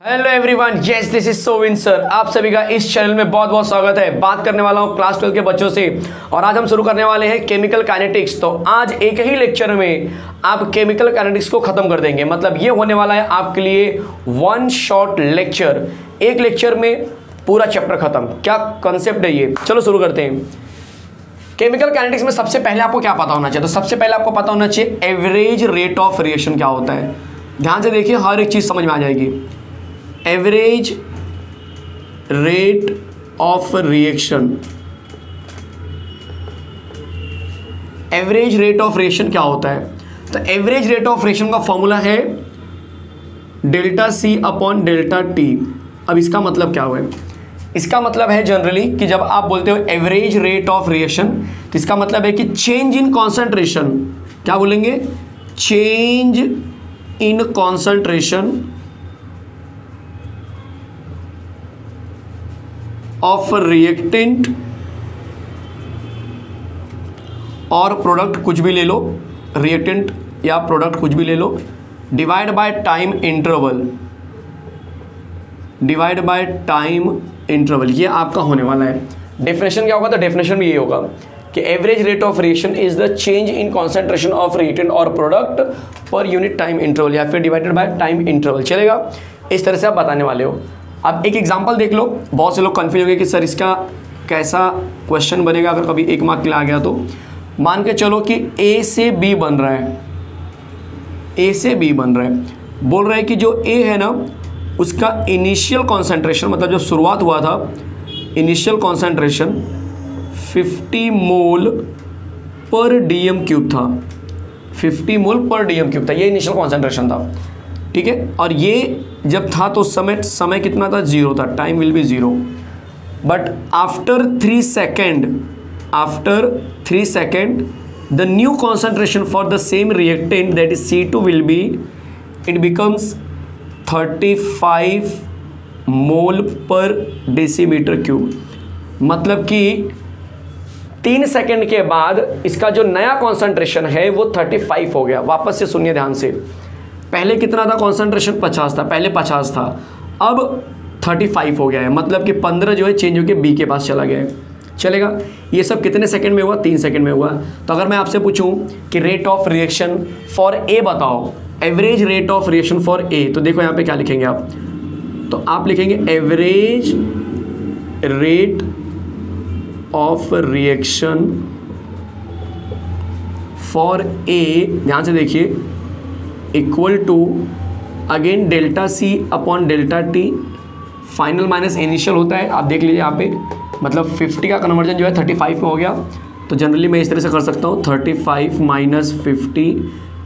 Hello everyone, yes this is Sovin sir. आप सभी का इस चैनल में बहुत बहुत स्वागत है। बात करने वाला हूं क्लास 12 के बच्चों से और आज हम शुरू करने वाले हैं केमिकल काइनेटिक्स। तो आज एक ही लेक्चर में आप केमिकल काइनेटिक्स को खत्म कर देंगे। मतलब ये होने वाला है आपके लिए वन शॉट लेक्चर। एक लेक्चर में पूरा चैप्टर खत्म। क्या कंसेप्ट है ये, चलो शुरू करते हैं। केमिकल काइनेटिक्स में सबसे पहले आपको क्या पता होना चाहिए? तो सबसे पहले आपको पता होना चाहिए एवरेज रेट ऑफ रिएक्शन क्या होता है। ध्यान से देखिए, हर एक चीज़ समझ में आ जाएगी। Average rate of reaction, average rate of reaction क्या होता है? तो एवरेज रेट ऑफ रिएक्शन का फॉर्मूला है delta C upon delta T. अब इसका मतलब क्या हुआ है? इसका मतलब है जनरली कि जब आप बोलते हो एवरेज रेट ऑफ रिएक्शन, तो इसका मतलब है कि चेंज इन कॉन्सेंट्रेशन। क्या बोलेंगे? Change in concentration of reactant और प्रोडक्ट, कुछ भी ले लो, रिएक्टेंट या प्रोडक्ट कुछ भी ले लो, divide by time interval, divide by time interval. ये आपका होने वाला है। डेफिनेशन क्या होगा? तो डेफिनेशन भी ये होगा कि average rate of reaction is the change in concentration of reactant और product per unit time interval, या फिर डिवाइडेड बाय टाइम इंटरवल। चलेगा? इस तरह से आप बताने वाले हो। अब एक एग्जांपल देख लो। बहुत से लोग कंफ्यूज हो गए कि सर इसका कैसा क्वेश्चन बनेगा अगर कभी 1 मार्क के लिए आ गया तो। मान के चलो कि ए से बी बन रहा है, ए से बी बन रहा है। बोल रहा है कि जो ए है ना, उसका इनिशियल कॉन्सेंट्रेशन, मतलब जब शुरुआत हुआ था, इनिशियल कॉन्सेंट्रेशन 50 मोल पर डीएम क्यूब था। 50 मोल पर डीएम क्यूब था, ये इनिशियल कॉन्सेंट्रेशन था। ठीक है? और ये जब था तो समय कितना था? 0 था। Time will be 0। But after 3 second, after 3 second the new concentration for the same reactant that is C2 will be, it becomes 35 मोल पर डेसीमीटर क्यूब। मतलब कि 3 सेकेंड के बाद इसका जो नया कॉन्सेंट्रेशन है वो 35 हो गया। वापस से सुनिए ध्यान से। पहले कितना था कॉन्सेंट्रेशन? 50 था। पहले 50 था, अब 35 हो गया है। मतलब कि 15 जो है चेंज होकर बी के पास चला गया है। चलेगा? ये सब कितने सेकंड में हुआ? 3 सेकंड में हुआ। तो अगर मैं आपसे पूछूं कि rate of reaction for A बताओ, average rate of reaction for A, तो देखो यहाँ पे क्या लिखेंगे आप? तो आप लिखेंगे average rate of reaction for A, ध्यान से देखिए, equal to again delta C upon delta T. Final minus initial होता है, आप देख लीजिए यहाँ पे। मतलब 50 का कन्वर्जन जो है 35 में हो गया। तो जनरली मैं इस तरह से कर सकता हूँ, 35 minus 50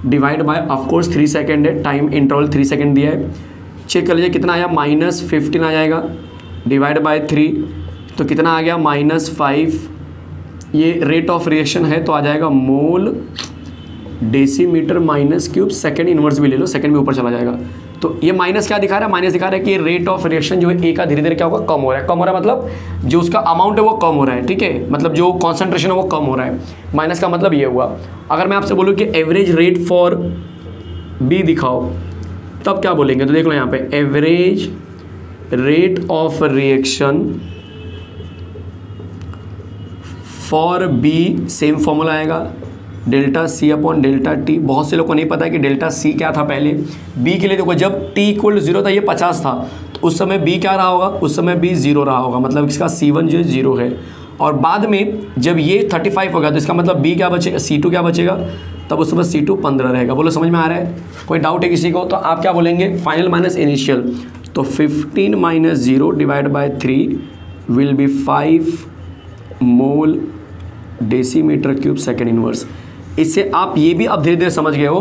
divide by, of course 3 second है, टाइम इंटरवल 3 सेकेंड दिया है। चेक कर लीजिए कितना आया, -15 आ जाएगा, डिवाइड बाय 3, तो कितना आ गया? -5। ये रेट ऑफ रिएक्शन है तो आ जाएगा mole decimetre minus cube. Second inverse भी ले लो, सेकंड में ऊपर चला जाएगा। तो ये माइनस क्या दिखा रहा है? माइनस दिखा रहा है कि रेट ऑफ रिएक्शन जो है ए का धीरे धीरे क्या होगा? कम हो रहा है। कम हो रहा है मतलब जो उसका अमाउंट है वो कम हो रहा है। ठीक है? मतलब जो कॉन्सेंट्रेशन है वो कम हो रहा है। माइनस का मतलब ये हुआ। अगर मैं आपसे बोलूँ कि एवरेज रेट फॉर बी दिखाओ, तब क्या बोलेंगे? तो देख लो यहाँ पे, average rate of reaction for B, same formula आएगा, delta C upon delta T. बहुत से लोग को नहीं पता है कि डेल्टा सी क्या था पहले। बी के लिए देखो, जब टी इक्वल 0 था, ये 50 था, तो उस समय बी क्या रहा होगा? उस समय बी 0 रहा होगा। मतलब इसका C1 जो है 0 है। और बाद में जब ये 35 हो गया तो इसका मतलब बी क्या बचेगा? C2 क्या बचेगा? तब उस समय C2 15 रहेगा। बोलो समझ में आ रहा है? कोई डाउट है किसी को? तो आप क्या बोलेंगे? फाइनल माइनस इनिशियल, तो 15 minus 0 divide by 3 will be 5 mole decimetre cube second inverse. इससे आप ये भी अब धीरे धीरे समझ गए हो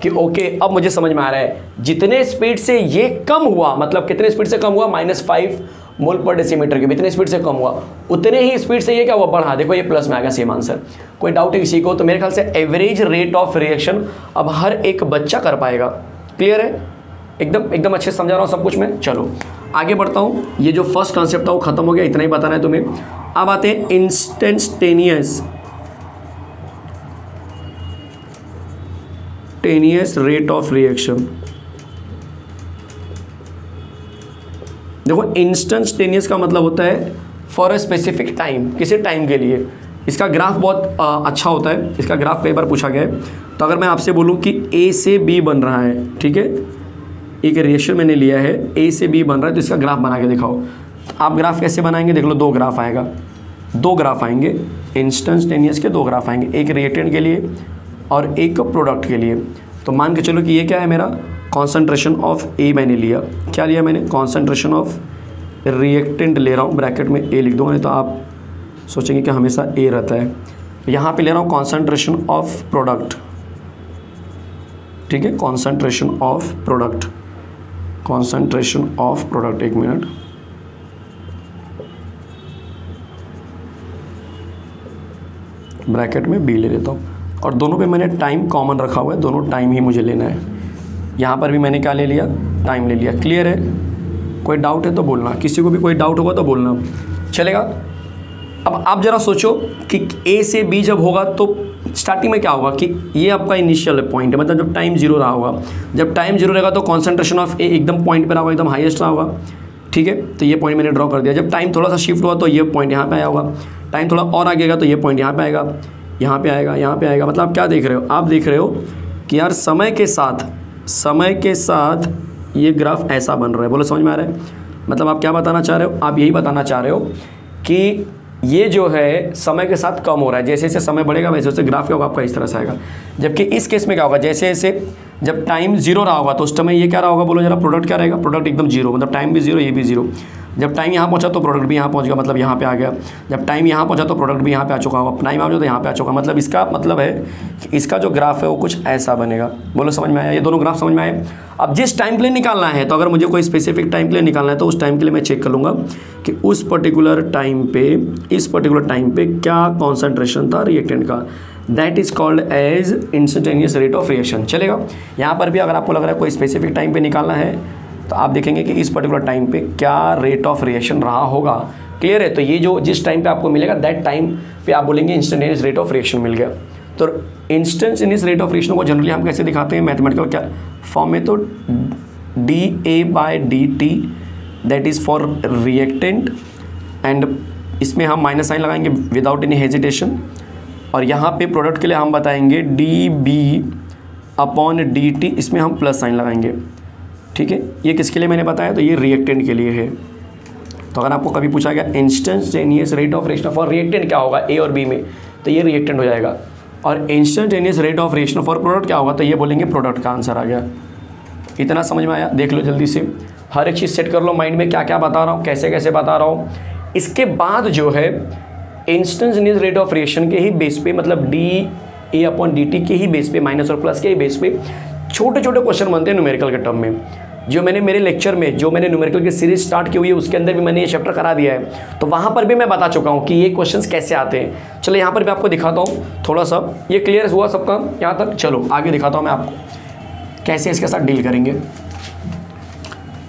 कि ओके, अब मुझे समझ में आ रहा है जितने स्पीड से ये कम हुआ, मतलब कितने स्पीड से कम हुआ? -5 मोल पर डेसीमीटर क्यूब। इतने स्पीड से कम हुआ, उतने ही स्पीड से ये क्या हुआ? बढ़ा। देखो ये प्लस में आ गया, सेम आंसर। कोई डाउट है किसी को? तो मेरे ख्याल से एवरेज रेट ऑफ रिएक्शन अब हर एक बच्चा कर पाएगा। क्लियर है? एकदम एकदम अच्छे से समझा रहा हूँ सब कुछ मैं। चलो आगे बढ़ता हूँ। ये जो फर्स्ट कॉन्सेप्ट था वो खत्म हो गया, इतना ही बताना है तुम्हें। अब आते हैं इंस्टेंटेनियस रेट ऑफ रिएक्शन। देखो इंस्टेंटेनियस का मतलब होता है फॉर अ स्पेसिफिक टाइम, किसी टाइम के लिए। इसका ग्राफ बहुत अच्छा होता है, इसका ग्राफ कई बार पूछा गया है। तो अगर मैं आपसे बोलूँ कि ए से बी बन रहा है, ठीक है, एक रिएक्शन मैंने लिया है, ए से बी बन रहा है, तो इसका ग्राफ बना के दिखाओ। तो आप ग्राफ कैसे बनाएंगे, देख लो, दो ग्राफ आएगा, दो ग्राफ आएंगे इंस्टेंटेनियस के, दो ग्राफ आएंगे, एक रिएक्टेंट के लिए और एक प्रोडक्ट के लिए। तो मान के चलो कि ये क्या है, मेरा कॉन्सेंट्रेशन ऑफ ए मैंने लिया, क्या लिया मैंने, कॉन्सेंट्रेशन ऑफ रिएक्टेंट ले रहा हूँ, ब्रैकेट में ए लिख दूँगा, नहीं तो आप सोचेंगे कि हमेशा ए रहता है। यहाँ पे ले रहा हूँ कॉन्सेंट्रेशन ऑफ प्रोडक्ट, ठीक है, concentration of product, concentration of product, एक मिनट, ब्रैकेट में बी ले लेता हूँ, और दोनों पे मैंने टाइम कॉमन रखा हुआ है, दोनों टाइम ही मुझे लेना है। यहाँ पर भी मैंने क्या ले लिया, टाइम ले लिया। क्लियर है? कोई डाउट है तो बोलना, किसी को भी कोई डाउट होगा तो बोलना, चलेगा। अब आप ज़रा सोचो कि ए से बी जब होगा तो स्टार्टिंग में क्या होगा कि ये आपका इनिशियल पॉइंट है, मतलब जब टाइम जीरो रहा होगा, जब टाइम जीरो रहेगा तो कॉन्सेंट्रेशन ऑफ ए एकदम पॉइंट पर होगा, एकदम हाईएस्ट रहा होगा, ठीक है। तो ये पॉइंट मैंने ड्रॉ कर दिया। जब टाइम थोड़ा सा शिफ्ट हुआ तो ये पॉइंट यहाँ पे आया होगा, टाइम थोड़ा और आगेगा तो ये पॉइंट यहाँ पे आएगा, यहाँ पे आएगा, यहाँ पे आएगा। मतलब आप क्या देख रहे हो, आप देख रहे हो कि यार समय के साथ ये ग्राफ ऐसा बन रहा है। बोलो समझ में आ रहा है? मतलब आप क्या बताना चाह रहे हो, आप यही बताना चाह रहे हो कि ये जो है समय के साथ कम हो रहा है, जैसे जैसे समय बढ़ेगा वैसे वैसे ग्राफ क्या होगा आपका इस तरह से आएगा। जबकि इस केस में क्या होगा, जैसे जैसे जब टाइम जीरो रहा होगा तो उस समय ये क्या रहा होगा, बोलो जरा, प्रोडक्ट क्या रहेगा, प्रोडक्ट एकदम जीरो, मतलब टाइम भी जीरो, ये भी जीरो। जब टाइम यहाँ पहुँचा तो प्रोडक्ट भी यहाँ पहुँच गया, मतलब यहाँ पे आ गया। जब टाइम यहाँ पहुँचा तो प्रोडक्ट भी यहाँ पे आ चुका होगा, टाइम आ जाओ तो यहाँ पे आ चुका। मतलब इसका मतलब है कि इसका जो ग्राफ है वो कुछ ऐसा बनेगा। बोलो समझ में आया? ये दोनों ग्राफ समझ में आए? अब जिस टाइम के लिए निकालना है, तो अगर मुझे कोई स्पेसिफिक टाइम के लिए निकालना है तो उस टाइम के लिए मैं चेक कर लूँगा कि उस पर्टिकुलर टाइम पे, इस पर्टिकुलर टाइम पे क्या कॉन्सेंट्रेशन था रिएक्टेंट का। That is called as instantaneous rate of reaction. चलेगा? यहाँ पर भी अगर आपको लग रहा है कोई स्पेसिफिक टाइम पे निकालना है तो आप देखेंगे कि इस पर्टिकुलर टाइम पे क्या रेट ऑफ रिएक्शन रहा होगा। क्लियर है? तो ये जो जिस टाइम पे आपको मिलेगा दैट टाइम पे आप बोलेंगे इंस्टेंटेनियस रेट ऑफ रिएक्शन मिल गया। तो इंस्टेंटेनियस रेट ऑफ रिएक्शन को जनरली हम कैसे दिखाते हैं मैथमेटिकल क्या फॉर्म में, तो dA/dt that is for reactant, and इसमें हम माइनस साइन लगाएंगे विदाउट एनी हेजिटेशन, और यहाँ पे प्रोडक्ट के लिए हम बताएंगे dB/dt, इसमें हम प्लस साइन लगाएंगे। ठीक है? ये किसके लिए मैंने बताया, तो ये रिएक्टेंट के लिए है। तो अगर आपको कभी पूछा गया instantaneous rate of reaction for reactant क्या होगा ए और बी में, तो ये रिएक्टेंट हो जाएगा। और instantaneous rate of reaction for product क्या होगा, तो ये बोलेंगे प्रोडक्ट का आंसर आ गया। इतना समझ में आया? देख लो जल्दी से, हर एक चीज़ सेट कर लो माइंड में, क्या क्या बता रहा हूँ, कैसे कैसे बता रहा हूँ। इसके बाद जो है इंस्टेंटेनियस रेट ऑफ रिएक्शन के ही बेस पे, मतलब dA/dt के ही बेस पे, माइनस और प्लस के ही बेस पे छोटे छोटे क्वेश्चन बनते हैं न्यूमेरिकल के टर्म में। जो मैंने मेरे लेक्चर में, जो मैंने न्यूमेरिकल की सीरीज स्टार्ट की हुई है उसके अंदर भी मैंने ये चैप्टर करा दिया है, तो वहाँ पर भी मैं बता चुका हूँ कि ये क्वेश्चंस कैसे आते हैं। चलो यहाँ पर भी आपको दिखाता हूँ थोड़ा सा, ये क्लियर हुआ सबका यहाँ तक? चलो आगे दिखाता हूँ मैं आपको कैसे इसके साथ डील करेंगे।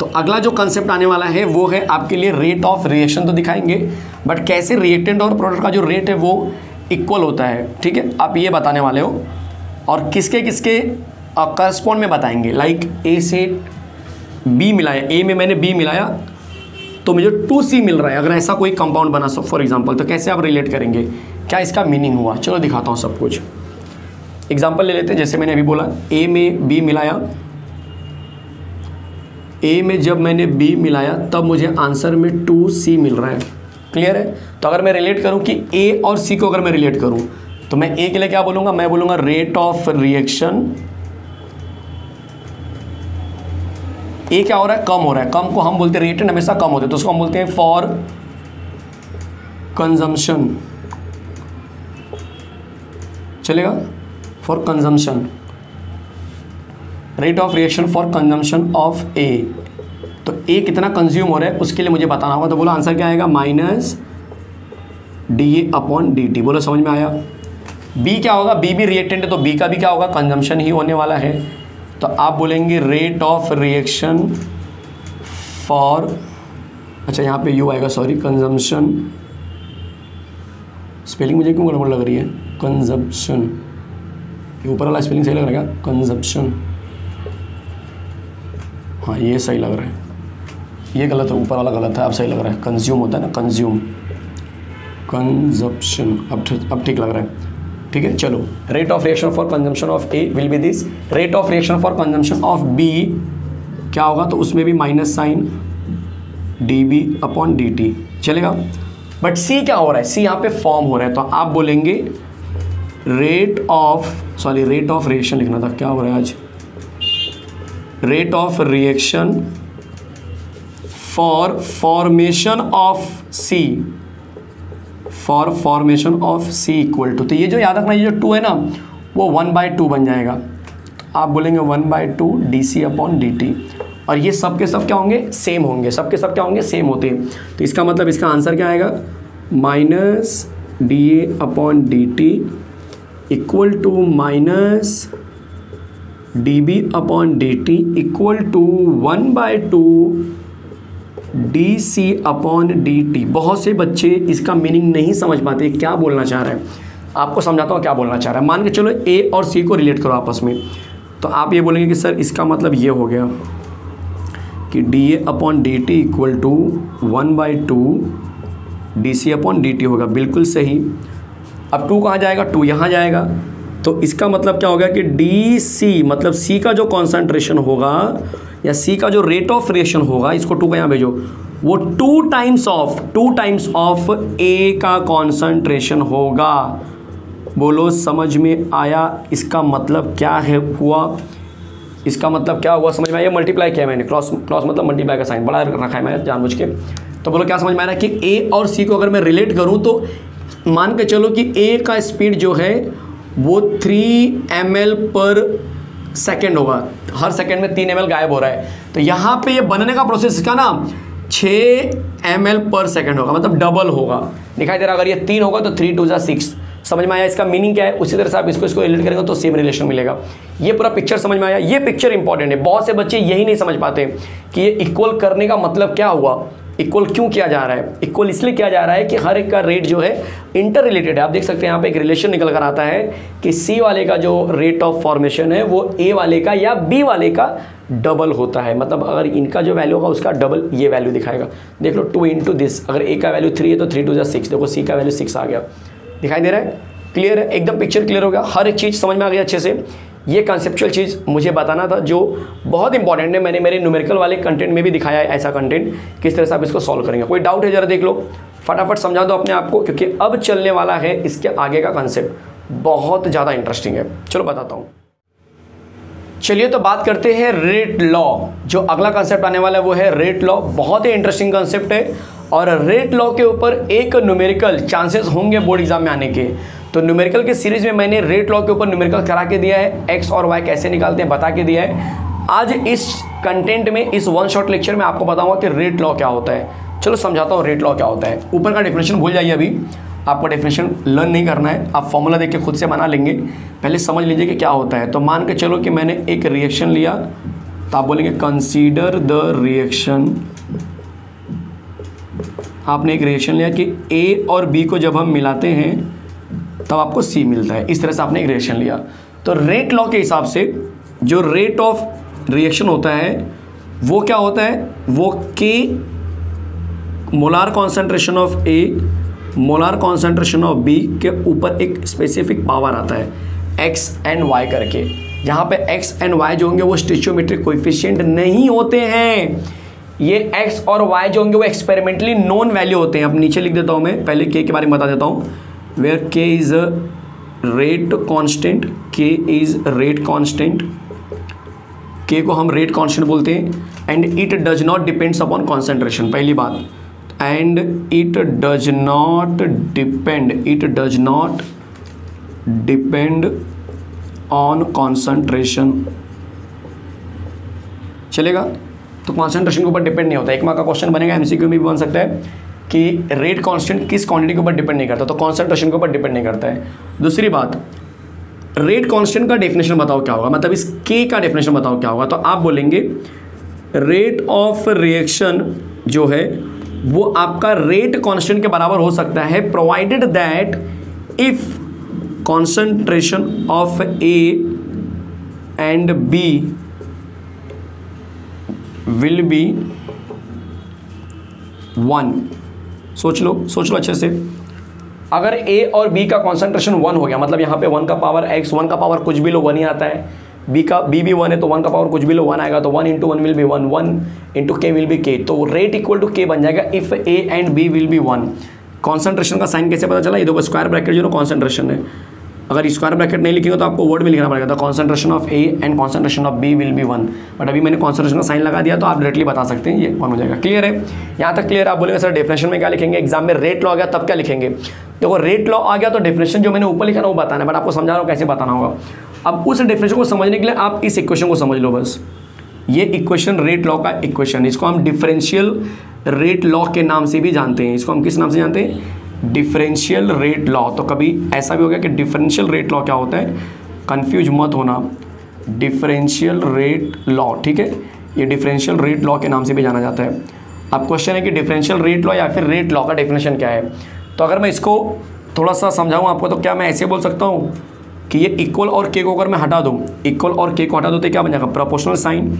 तो अगला जो कंसेप्ट आने वाला है वो है आपके लिए रेट ऑफ रिएक्शन। तो दिखाएंगे बट कैसे रिएक्टेंट और प्रोडक्ट का जो रेट है वो इक्वल होता है। ठीक है? आप ये बताने वाले हो, और किसके किसके करस्पॉन्ड में बताएंगे। लाइक ए से बी मिलाया, ए में मैंने बी मिलाया तो मुझे 2C मिल रहा है। अगर ऐसा कोई कंपाउंड बना फॉर एग्जांपल, तो कैसे आप रिलेट करेंगे, क्या इसका मीनिंग हुआ। चलो दिखाता हूँ सब कुछ। एग्जांपल ले लेते हैं, जैसे मैंने अभी बोला ए में बी मिलाया, ए में जब मैंने बी मिलाया तब मुझे आंसर में 2C मिल रहा है। क्लियर है? तो अगर मैं रिलेट करूँ कि ए और सी को अगर मैं रिलेट करूँ तो मैं ए के लिए क्या बोलूँगा, मैं बोलूँगा रेट ऑफ रिएक्शन। ए क्या हो रहा है, कम हो रहा है। कम को हम बोलते हैं, रिएक्टेंट हमेशा कम होते हैं तो उसको हम बोलते हैं फॉर कंजम्पशन। चलेगा? For consumption, rate of reaction for consumption of A. तो ए कितना कंज्यूम हो रहा है उसके लिए मुझे बताना होगा। तो बोलो आंसर क्या आएगा, माइनस dA/dt। बोलो समझ में आया? बी क्या होगा, बी भी रिएक्टेंट है तो बी का भी क्या होगा, कंजम्पशन ही होने वाला है। तो आप बोलेंगे रेट ऑफ रिएक्शन फॉर, अच्छा यहाँ पे यू आएगा, सॉरी, कंजम्पशन। स्पेलिंग मुझे क्यों गड़बड़ लग रही है, कंजम्पशन, ये ऊपर वाला स्पेलिंग सही लग रहा है क्या, कंजम्पशन, हाँ ये सही लग रहा है। ये गलत है, ऊपर वाला गलत है, अब सही लग रहा है, कंज्यूम होता है ना, कंज्यूम, कंजप्शन, अब ठीक लग रहा है। ठीक है, चलो, rate of reaction for consumption of A will be this, rate of reaction for consumption of B क्या होगा, तो उसमें भी माइनस साइन dB/dt चलेगा। बट सी क्या हो रहा है, सी यहाँ पे फॉर्म हो रहा है, तो आप बोलेंगे रेट ऑफ रिएक्शन लिखना था, क्या हो रहा है आज, rate of reaction for formation of C equal to, तो ये जो याद रखना, ये जो 2 है ना वो 1/2 बन जाएगा, आप बोलेंगे 1/2 dC/dt, और ये सब के सब क्या होंगे, सेम होंगे, सब के सब क्या होंगे, सेम होते हैं। तो इसका मतलब इसका आंसर क्या आएगा, -dA/dt equal to -dB/dt equal to 1/2 dC/dt। बहुत से बच्चे इसका मीनिंग नहीं समझ पाते क्या बोलना चाह रहे हैं, आपको समझाता हूँ क्या बोलना चाह रहा है। मान के चलो ए और सी को रिलेट करो आपस में, तो आप ये बोलेंगे कि सर इसका मतलब ये हो गया कि dA/dt इक्वल टू 1/2 dC/dt होगा, बिल्कुल सही। अब 2 कहाँ जाएगा, 2 यहाँ जाएगा, तो इसका मतलब क्या होगा कि DC मतलब C का जो कॉन्सेंट्रेशन होगा या C का जो रेट ऑफ रिएक्शन होगा, इसको 2 का यहाँ भेजो, वो 2 टाइम्स ऑफ A का कॉन्सेंट्रेशन होगा। बोलो समझ में आया, इसका मतलब क्या है हुआ, इसका मतलब क्या हुआ, समझ में आया। मल्टीप्लाई किया मैंने, क्रॉस मतलब मल्टीप्लाई का साइन बड़ा रखा है मैंने जानबूझ के। तो बोलो क्या समझ में आ रहा है कि ए और सी को अगर मैं रिलेट करूं तो मान के चलो कि ए का स्पीड जो है वो 3 ml/s होगा, हर सेकेंड में 3 ml गायब हो रहा है, तो यहाँ पे ये बनने का प्रोसेस इसका ना 6 ml/s होगा, मतलब डबल होगा, दिखाई दे रहा। अगर ये 3 होगा तो 3 2 6, समझ में आया इसका मीनिंग क्या है। उसी तरह से आप इसको रिलेट करेंगे तो सेम रिलेशन मिलेगा। ये पूरा पिक्चर समझ में आया, ये पिक्चर इंपॉर्टेंट है। बहुत से बच्चे यही नहीं समझ पाते कि ये इक्वल करने का मतलब क्या हुआ, इक्वल क्यों किया जा रहा है। इक्वल इसलिए किया जा रहा है कि हर एक का रेट जो है इंटर रिलेटेड है। आप देख सकते हैं यहाँ पे एक रिलेशन निकल कर आता है कि सी वाले का जो रेट ऑफ फॉर्मेशन है वो ए वाले का या बी वाले का डबल होता है, मतलब अगर इनका जो वैल्यू होगा उसका डबल ये वैल्यू दिखाएगा। देख लो 2 × दिस, अगर ए का वैल्यू 3 है तो 3 2 6, देखो सी का वैल्यू 6 आ गया, दिखाई दे रहा है, क्लियर है, एकदम पिक्चर क्लियर हो गया, हर एक चीज़ समझ में आ गई अच्छे से। ये कॉन्सेप्चुअल चीज़ मुझे बताना था जो बहुत इंपॉर्टेंट है, मैंने मेरे न्यूमेरिकल वाले कंटेंट में भी दिखाया है ऐसा कंटेंट, किस तरह से आप इसको सॉल्व करेंगे। कोई डाउट है जरा देख लो, फटाफट समझा दो अपने आप को, क्योंकि अब चलने वाला है इसके आगे का कंसेप्ट बहुत ज़्यादा इंटरेस्टिंग है। चलो बताता हूँ। चलिए तो बात करते हैं रेट लॉ। जो अगला कंसेप्ट आने वाला है वो है रेट लॉ, बहुत ही इंटरेस्टिंग कंसेप्ट है। और रेट लॉ के ऊपर एक न्यूमेरिकल चांसेस होंगे बोर्ड एग्जाम में आने के, तो न्यूमेरिकल की सीरीज में मैंने रेट लॉ के ऊपर न्यूमेरिकल करा के दिया है, एक्स और वाई कैसे निकालते हैं बता के दिया है। आज इस कंटेंट में, इस वन शॉट लेक्चर में आपको बताऊंगा कि रेट लॉ क्या होता है। चलो समझाता हूँ रेट लॉ क्या होता है। ऊपर का डेफिनेशन भूल जाइए, अभी आपको डेफिनेशन लर्न नहीं करना है, आप फॉर्मूला देख के खुद से बना लेंगे, पहले समझ लीजिए कि क्या होता है। तो मान के चलो कि मैंने एक रिएक्शन लिया, तो आप बोलेंगे कंसीडर द रिएक्शन। आपने एक रिएक्शन लिया कि ए और बी को जब हम मिलाते हैं तब आपको सी मिलता है, इस तरह से आपने एक रिएक्शन लिया। तो रेट लॉ के हिसाब से जो रेट ऑफ रिएक्शन होता है वो क्या होता है, वो के molar concentration of A molar concentration of B के ऊपर एक स्पेसिफिक पावर आता है एक्स एंड वाई करके, जहाँ पे एक्स एंड वाई जो होंगे वो स्टिचियोमेट्रिक कोएफिशिएंट नहीं होते हैं। ये एक्स और वाई जो होंगे वो एक्सपेरिमेंटली नोन वैल्यू होते हैं। अब नीचे लिख देता हूँ मैं, पहले के बारे में बता देता हूँ। वेयर के इज अ रेट कांस्टेंट, के इज रेट कांस्टेंट, के को हम रेट कांस्टेंट बोलते हैं। And it does not depends upon concentration, पहली बात। And it does not depend on concentration, चलेगा। तो कॉन्सेंट्रेशन के ऊपर डिपेंड नहीं होता। एक मार्क का क्वेश्चन बनेगा, एमसीक्यू में भी बन सकता है कि रेट कांस्टेंट किस क्वांटिटी के ऊपर डिपेंड नहीं करता, तो कॉन्सेंट्रेशन के ऊपर डिपेंड नहीं करता है। दूसरी बात, रेट कांस्टेंट का डेफिनेशन बताओ क्या होगा, मतलब इस के का डेफिनेशन बताओ क्या होगा। तो आप बोलेंगे रेट ऑफ रिएक्शन जो है वो आपका रेट कांस्टेंट के बराबर हो सकता है, provided that if concentration of A and B will be 1। सोच लो अच्छे से। अगर A और B का कॉन्सेंट्रेशन 1 हो गया, मतलब यहाँ पे 1 का पावर x, 1 का पावर कुछ भी लो 1 ही आता है, B भी 1 है तो 1 का पावर कुछ भी लो 1 आएगा, तो 1 × 1 will be 1, 1 × k will be k, तो रेट इक्वल टू k बन जाएगा if A and B will be 1। Concentration का साइन कैसे पता चला? ये देखो स्क्वायर ब्रैकेट जो कॉन्सेंट्रेशन है, अगर स्क्वायर ब्रैकेट नहीं लिखेंगे तो आपको वर्ड में लिखना पड़ेगा, the concentration of A and concentration of B will be 1, but अभी मैंने कॉन्सेंट्रेशन का साइन लगा दिया तो आप डायरेक्टली बता सकते हैं ये 1 हो जाएगा। क्लियर है? यहाँ तक क्लियर? आप बोलेंगे सर डेफिनेशन में क्या लिखेंगे, एग्जाम में रेट लॉ आ गया तब क्या लिखेंगे? देखो रेट लॉ आ गया तो डेफिनेशन जो मैंने ऊपर लिखा ना वो बताना है, बट आपको समझा रहा हूँ कैसे बताना होगा। अब उस डेफिनेशन को समझने के लिए आप इस इक्वेशन को समझ लो बस। ये इक्वेशन रेट लॉ का इक्वेशन, इसको हम डिफरेंशियल रेट लॉ के नाम से भी जानते हैं। इसको हम किस नाम से जानते हैं? Differential rate law. तो कभी ऐसा भी हो गया कि डिफरेंशियल रेट लॉ क्या होता है, कंफ्यूज मत होना, डिफरेंशियल रेट लॉ, ठीक है, ये डिफरेंशियल रेट लॉ के नाम से भी जाना जाता है। अब क्वेश्चन है कि डिफरेंशियल रेट लॉ या फिर रेट लॉ का डेफिनेशन क्या है। तो अगर मैं इसको थोड़ा सा समझाऊँ आपको तो क्या मैं ऐसे बोल सकता हूँ कि ये इक्वल और के को अगर मैं हटा दूँ, इक्वल और के को हटा दूँ तो क्या बन जाएगा? Proportional sign.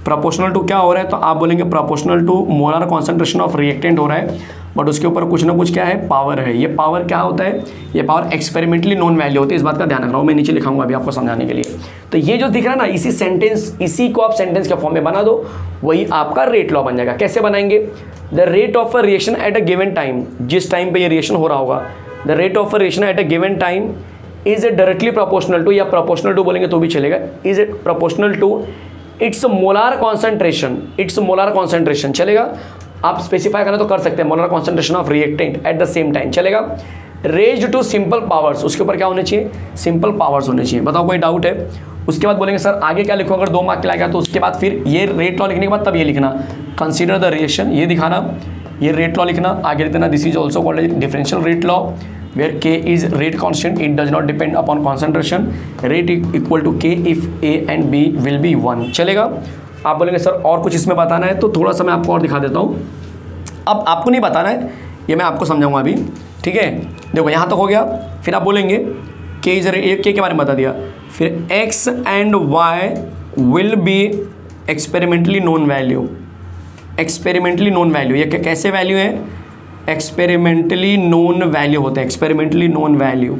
प्रोपोर्शनल टू क्या हो रहा है? तो आप बोलेंगे proportional to molar concentration of reactant हो रहा है, बट उसके ऊपर कुछ ना कुछ क्या है? पावर है। ये पावर क्या होता है? ये पावर एक्सपेरिमेंटली नॉन वैल्यू होती है, इस बात का ध्यान रखना। मैं नीचे लिखाऊंगा अभी आपको समझाने के लिए। तो ये जो दिख रहा है ना, इसी सेंटेंस, इसी को आप सेंटेंस के फॉर्म में बना दो, वही आपका रेट लॉ बन जाएगा। कैसे बनाएंगे? The rate of a reaction at a given time, जिस टाइम पे ये रिएक्शन हो रहा होगा, the rate of a reaction at a given time is a directly proportional to, या प्रोपोर्शनल टू बोलेंगे तो भी चलेगा, is a proportional to its molar concentration, its molar concentration चलेगा। आप स्पेसिफाई करना तो कर सकते हैं, molar concentration of reactant at the same time चलेगा। रेज्ड टू सिंपल पावर्स, उसके ऊपर क्या होने चाहिए? सिंपल पावर्स होने चाहिए। बताओ कोई डाउट है? उसके बाद बोलेंगे सर आगे क्या लिखो, अगर 2 मार्क के लाएगा तो उसके बाद फिर ये रेट लॉ लिखने के बाद तब ये लिखना, कंसीडर द रिएक्शन, ये दिखाना, ये रेट लॉ लिखना, आगे लिख देना, this is also called differential rate law where k is rate constant, it does not depend upon concentration, rate equal to k if A and B will be 1 चलेगा। आप बोलेंगे सर और कुछ इसमें बताना है, तो थोड़ा सा मैं आपको और दिखा देता हूँ। अब आपको नहीं बताना है, ये मैं आपको समझाऊंगा अभी, ठीक है। देखो यहाँ तक हो गया, फिर आप बोलेंगे k इज k के बारे में बता दिया, फिर x and y will be experimentally known value, experimentally known value, ये कैसे वैल्यू है? एक्सपेरिमेंटली नोन वैल्यू होते हैं, एक्सपेरिमेंटली नोन वैल्यू।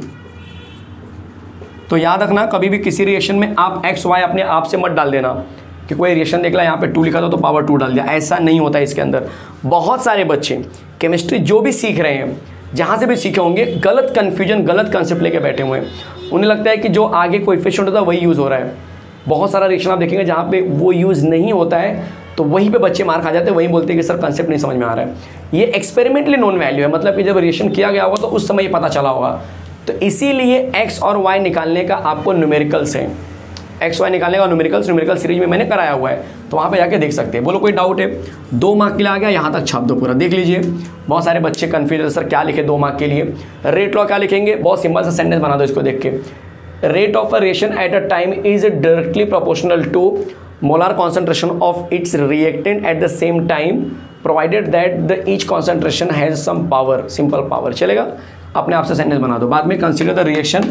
तो याद रखना कभी भी किसी रिएक्शन में आप एक्स वाई अपने आप से मत डाल देना कि कोई रिएक्शन देख ला यहाँ पे 2 लिखा था तो पावर 2 डाल दिया, ऐसा नहीं होता है। इसके अंदर बहुत सारे बच्चे केमिस्ट्री जो भी सीख रहे हैं, जहाँ से भी सीखे होंगे, गलत कन्फ्यूजन, गलत कंसेप्ट लेके बैठे हुए हैं। उन्हें लगता है कि जो आगे कोएफिशिएंट होता है वही यूज़ हो रहा है। बहुत सारा रिएक्शन आप देखेंगे जहाँ पे वो यूज़ नहीं होता है, तो वहीं पे बच्चे मार खा जाते हैं, वहीं बोलते हैं कि सर कंसेप्ट नहीं समझ में आ रहा है। ये एक्सपेरिमेंटली नॉन वैल्यू है, मतलब कि जब रिएक्शन किया गया होगा तो उस समय ये पता चला होगा। तो इसीलिए एक्स और वाई निकालने का आपको न्यूमेरिकल्स है, एक्स वाई निकालने का न्यूमेरिकल सीरीज में मैंने कराया हुआ है, तो वहाँ पे जाके देख सकते हैं। बोलो कोई डाउट है? 2 मार्क के लिए आ गया, यहाँ तक छाप दो पूरा, देख लीजिए। बहुत सारे बच्चे कन्फ्यूज है सर क्या लिखे 2 मार्क के लिए। रेट लॉ क्या लिखेंगे? बहुत सिंपल सा सेंटेंस बना दो इसको देख के, rate of a reaction at a time is directly proportional to molar concentration of its reactant at the same time provided that the each concentration has some power, simple power चलेगा। अपने आप से sentence बना दो। बाद में consider the reaction,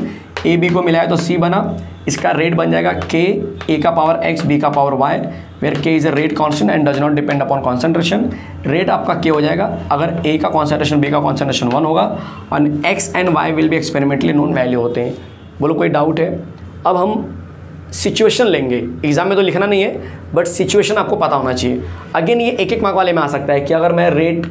A B को मिलाया तो सी बना, इसका रेट बन जाएगा के, ए का पावर एक्स, बी का पावर वाई, वेयर के is a rate constant and does not depend upon concentration. Rate आपका के हो जाएगा अगर ए का कॉन्सेंट्रेशन, बी का कॉन्सेंट्रेशन 1 होगा, और X and Y will be experimentally known value होते हैं। बोलो कोई डाउट है? अब हम सिचुएशन लेंगे, एग्जाम में तो लिखना नहीं है, बट सिचुएशन आपको पता होना चाहिए। अगेन ये 1-1 मार्क वाले में आ सकता है कि अगर मैं रेट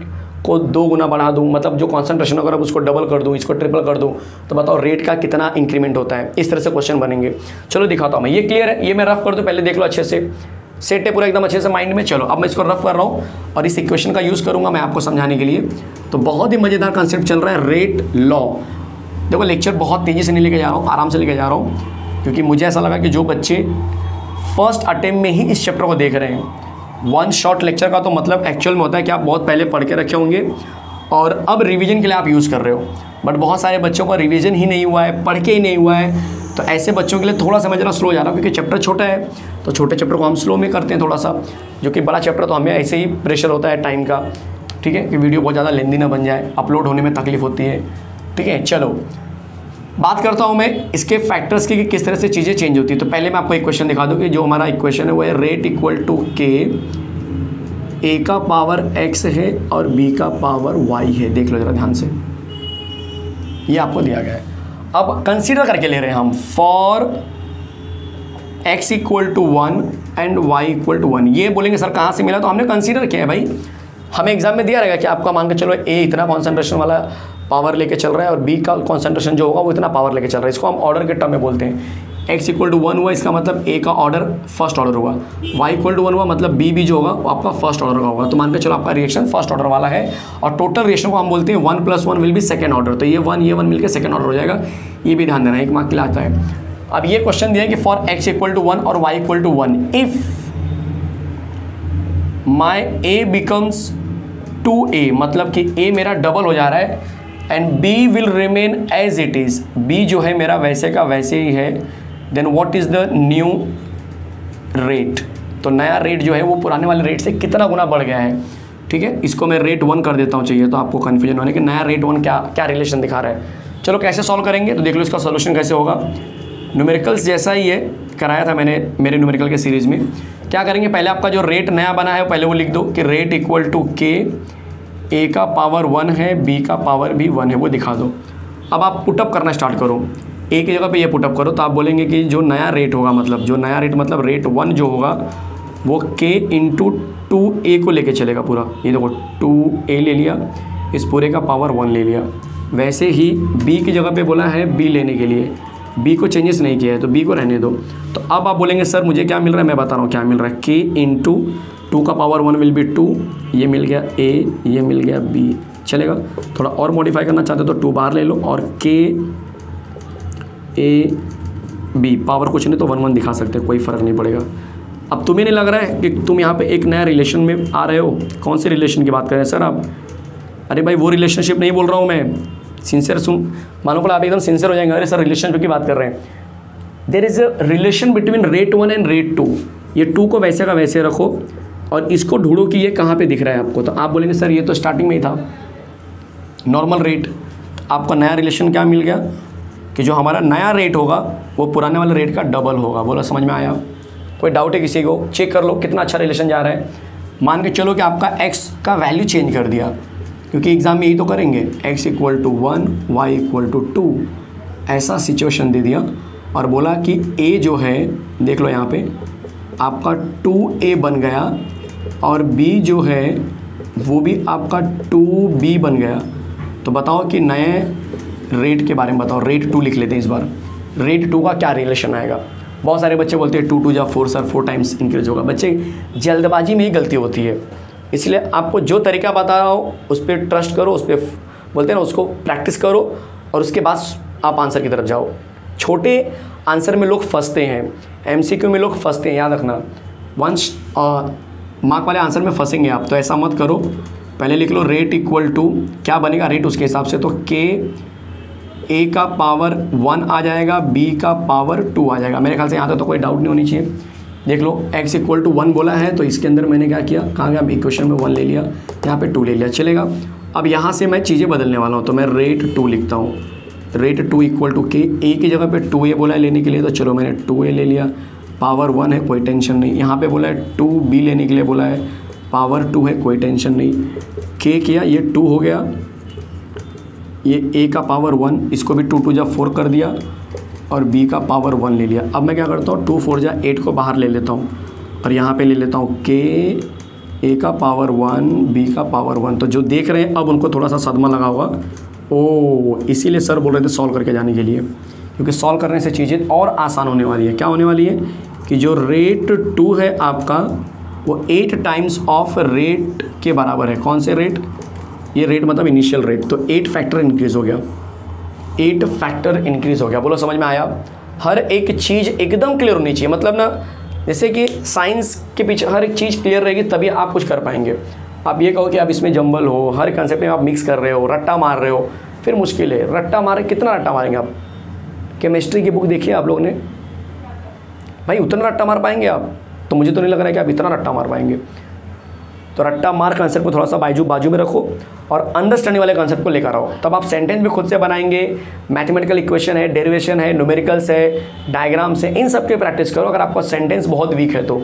को 2 गुना बढ़ा दूं, मतलब जो कॉन्सेंट्रेशन होगा उसको डबल कर दूं, इसको ट्रिपल कर दूं, तो बताओ रेट का कितना इंक्रीमेंट होता है। इस तरह से क्वेश्चन बनेंगे। चलो दिखाता हूँ मैं, ये क्लियर है? ये मैं रफ कर दूँ, पहले देख लो अच्छे से, सेट है पूरा एकदम अच्छे से माइंड में। चलो अब मैं इसको रफ कर रहा हूँ और इस इक्वेशन का यूज़ करूँगा मैं आपको समझाने के लिए। तो बहुत ही मज़ेदार कंसेप्ट चल रहा है, रेट लॉ। देखो लेक्चर बहुत तेज़ी से नहीं लेके जा रहा हूँ, आराम से लेके जा रहा हूँ, क्योंकि मुझे ऐसा लगा कि जो बच्चे फर्स्ट अटेम्प्ट में ही इस चैप्टर को देख रहे हैं, 1 शॉट लेक्चर का तो मतलब एक्चुअल में होता है कि आप बहुत पहले पढ़ के रखे होंगे और अब रिवीजन के लिए आप यूज़ कर रहे हो। बट बहुत सारे बच्चों का रिवीजन ही नहीं हुआ है, पढ़ के ही नहीं हुआ है, तो ऐसे बच्चों के लिए थोड़ा सा मैं जरा स्लो जा रहा हूँ, क्योंकि चैप्टर छोटा है, तो छोटे चैप्टर को हम स्लो में करते हैं थोड़ा सा, जो कि बड़ा चैप्टर तो हमें ऐसे ही प्रेशर होता है टाइम का, ठीक है, कि वीडियो बहुत ज़्यादा लेंदी ना बन जाए, अपलोड होने में तकलीफ होती है, ठीक है। चलो बात करता हूँ मैं इसके फैक्टर्स की कि किस तरह से चीज़ें चेंज होती है। तो पहले मैं आपको इक्वेशन दिखा दूँ कि जो हमारा इक्वेशन है वो है रेट इक्वल टू के ए का पावर x है और b का पावर y है। देख लो जरा ध्यान से, ये आपको दिया गया है। अब कंसीडर करके ले रहे हैं हम for x equal to 1 and y equal to 1। ये बोलेंगे सर कहाँ से मिला, तो हमने कंसीडर किया है भाई, हमें एग्जाम में दिया रहेगा कि आपका मान के चलो a इतना कॉन्सेंट्रेशन वाला पावर लेके चल रहा है और b का कॉन्सेंट्रेशन जो होगा वो इतना पावर लेके चल रहा है। इसको हम ऑर्डर के टर्म में बोलते हैं। x इक्वल टू 1 हुआ, इसका मतलब a का ऑर्डर फर्स्ट ऑर्डर होगा। y इक्वल टू 1 हुआ, मतलब b भी जो होगा वो आपका फर्स्ट ऑर्डर का होगा। तो मान के चलो आपका रिएक्शन फर्स्ट ऑर्डर वाला है और टोटल रिएक्शन को हम बोलते हैं 1 + 1 विल बी सेकंड ऑर्डर। तो ये 1 मिलकर सेकंड ऑर्डर हो जाएगा, ये भी ध्यान देना, 1 मार्क के लिए आता है। अब ये क्वेश्चन दिया है कि फॉर x इक्वल टू 1 और y equal to 1 if my a becomes 2a, मतलब कि a मेरा डबल हो जा रहा है and b will remain as it is, b जो है मेरा वैसे का वैसे ही है, then what is the new rate. तो नया रेट जो है वो पुराने वाले रेट से कितना गुना बढ़ गया है। ठीक है, इसको मैं रेट 1 कर देता हूँ, चाहिए तो आपको कन्फ्यूजन होने कि नया रेट 1 क्या रिलेशन दिखा रहा है। चलो कैसे सॉल्व करेंगे, तो देख लो इसका सोल्यूशन कैसे होगा। न्यूमेरिकल्स जैसा ही है, कराया था मैंने मेरे न्यूमेरिकल के सीरीज़ में। क्या करेंगे, पहले आपका जो रेट नया बना है पहले वो लिख दो कि rate equal to k, a का पावर 1 है, b का पावर भी 1 है, वो दिखा दो। अब आप पुटअप करना स्टार्ट करो, a की जगह पे ये पुटअप करो, तो आप बोलेंगे कि जो नया रेट होगा, मतलब जो नया रेट मतलब रेट 1 जो होगा वो k इंटू 2a को लेके चलेगा पूरा। ये देखो 2a ले लिया, इस पूरे का पावर 1 ले लिया। वैसे ही b की जगह पे बोला है b लेने के लिए, b को चेंजेस नहीं किया है तो b को रहने दो। तो अब आप बोलेंगे सर मुझे क्या मिल रहा है, मैं बता रहा हूँ क्या मिल रहा है। k इंटू 2 का पावर 1 विल बी 2, ये मिल गया a, ये मिल गया b, चलेगा। थोड़ा और मॉडिफाई करना चाहते हो तो 2 बार ले लो और k a b, पावर कुछ नहीं तो 1 1 दिखा सकते, कोई फ़र्क नहीं पड़ेगा। अब तुम्हें नहीं लग रहा है कि तुम यहाँ पे एक नया रिलेशन में आ रहे हो। कौन से रिलेशन की बात कर रहे हैं सर आप? अरे भाई वो रिलेशनशिप नहीं बोल रहा हूँ मैं, सिंसियर सुन, मानो को आप एकदम सिंसियर हो जाएंगे, अरे सर रिलेशनशिप की बात कर रहे हैं। There is a relation between rate 1 and rate 2। ये 2 को वैसे का वैसे रखो और इसको ढूंढो कि ये कहाँ पे दिख रहा है आपको। तो आप बोलेंगे सर ये तो स्टार्टिंग में ही था नॉर्मल रेट। आपका नया रिलेशन क्या मिल गया कि जो हमारा नया रेट होगा वो पुराने वाले रेट का डबल होगा। बोलो समझ में आया? कोई डाउट है किसी को? चेक कर लो कितना अच्छा रिलेशन जा रहा है। मान के चलो कि आपका x का वैल्यू चेंज कर दिया, क्योंकि एग्ज़ाम में यही तो करेंगे, x equal to 1, y equal to 2, ऐसा सिचुएशन दे दिया और बोला कि a जो है, देख लो यहाँ पे आपका 2a बन गया और b जो है वो भी आपका 2b बन गया। तो बताओ कि नए रेट के बारे में बताओ। रेट 2 लिख लेते हैं इस बार। रेट 2 का क्या रिलेशन आएगा? बहुत सारे बच्चे बोलते हैं 2 2 जा 4 सर 4 टाइम्स इंक्रीज होगा। बच्चे जल्दबाजी में ही गलती होती है, इसलिए आपको जो तरीका बता रहा हो उस पर ट्रस्ट करो, उस पर बोलते हैं ना उसको प्रैक्टिस करो और उसके बाद आप आंसर की तरफ जाओ। छोटे आंसर में लोग फंसते हैं, MCQ में लोग फंसते हैं, याद रखना। वंस मार्क वाले आंसर में फंसेंगे आप, तो ऐसा मत करो। पहले लिख लो रेट इक्वल टू क्या बनेगा रेट उसके हिसाब से, तो k a का पावर 1 आ जाएगा, b का पावर 2 आ जाएगा। मेरे ख्याल से यहाँ तक तो कोई डाउट नहीं होनी चाहिए। देख लो x इक्वल टू 1 बोला है तो इसके अंदर मैंने क्या किया, कहाँ गया, इक्वेशन में 1 ले लिया, यहाँ पे 2 ले लिया, चलेगा। अब यहाँ से मैं चीज़ें बदलने वाला हूँ, तो मैं रेट 2 लिखता हूँ। Rate 2 equal to k, a की जगह पे 2a बोला है लेने के लिए, तो चलो मैंने 2a ले लिया, पावर 1 है कोई टेंशन नहीं। यहाँ पे बोला है 2b लेने के लिए बोला है, पावर 2 है कोई टेंशन नहीं। k किया, ये 2 हो गया, ये a का पावर 1, इसको भी 2 2 जा 4 कर दिया और b का पावर 1 ले लिया। अब मैं क्या करता हूँ 2 4 जा 8 को बाहर ले लेता हूँ और यहाँ पे ले लेता हूँ k a का पावर 1 b का पावर 1। तो जो देख रहे हैं अब उनको थोड़ा सा सदमा लगा होगा, ओ इसीलिए सर बोल रहे थे सॉल्व करके जाने के लिए, क्योंकि सॉल्व करने से चीज़ें और आसान होने वाली है। क्या होने वाली है कि जो रेट 2 है आपका वो 8 टाइम्स ऑफ रेट के बराबर है। कौन से रेट? ये रेट मतलब इनिशियल रेट, तो 8 फैक्टर इंक्रीज़ हो गया, 8 फैक्टर इंक्रीज़ हो गया। बोलो समझ में आया? हर एक चीज़ एकदम क्लियर होनी चाहिए, मतलब ना जैसे कि साइंस के पीछे हर एक चीज़ क्लियर रहेगी तभी आप कुछ कर पाएंगे। आप ये कहो कि आप इसमें जंबल हो, हर कंसेप्ट में आप मिक्स कर रहे हो, रट्टा मार रहे हो, फिर मुश्किल है। रट्टा मारे, कितना रट्टा मारेंगे आप? केमिस्ट्री की बुक देखिए आप लोग ने, भाई उतना रट्टा मार पाएंगे आप? तो मुझे तो नहीं लग रहा है कि आप इतना रट्टा मार पाएंगे। तो रट्टा मार कंसेप्ट को थोड़ा सा बाजू में रखो और अंडरस्टैंडिंग वाले कंसेप्ट को लेकर आओ, तब आप सेंटेंस भी खुद से बनाएंगे। मैथमेटिकल इक्वेशन है, डेरिवेशन है, न्यूमेरिकल्स है, डायग्राम्स है, इन सब की प्रैक्टिस करो। अगर आपका सेंटेंस बहुत वीक है तो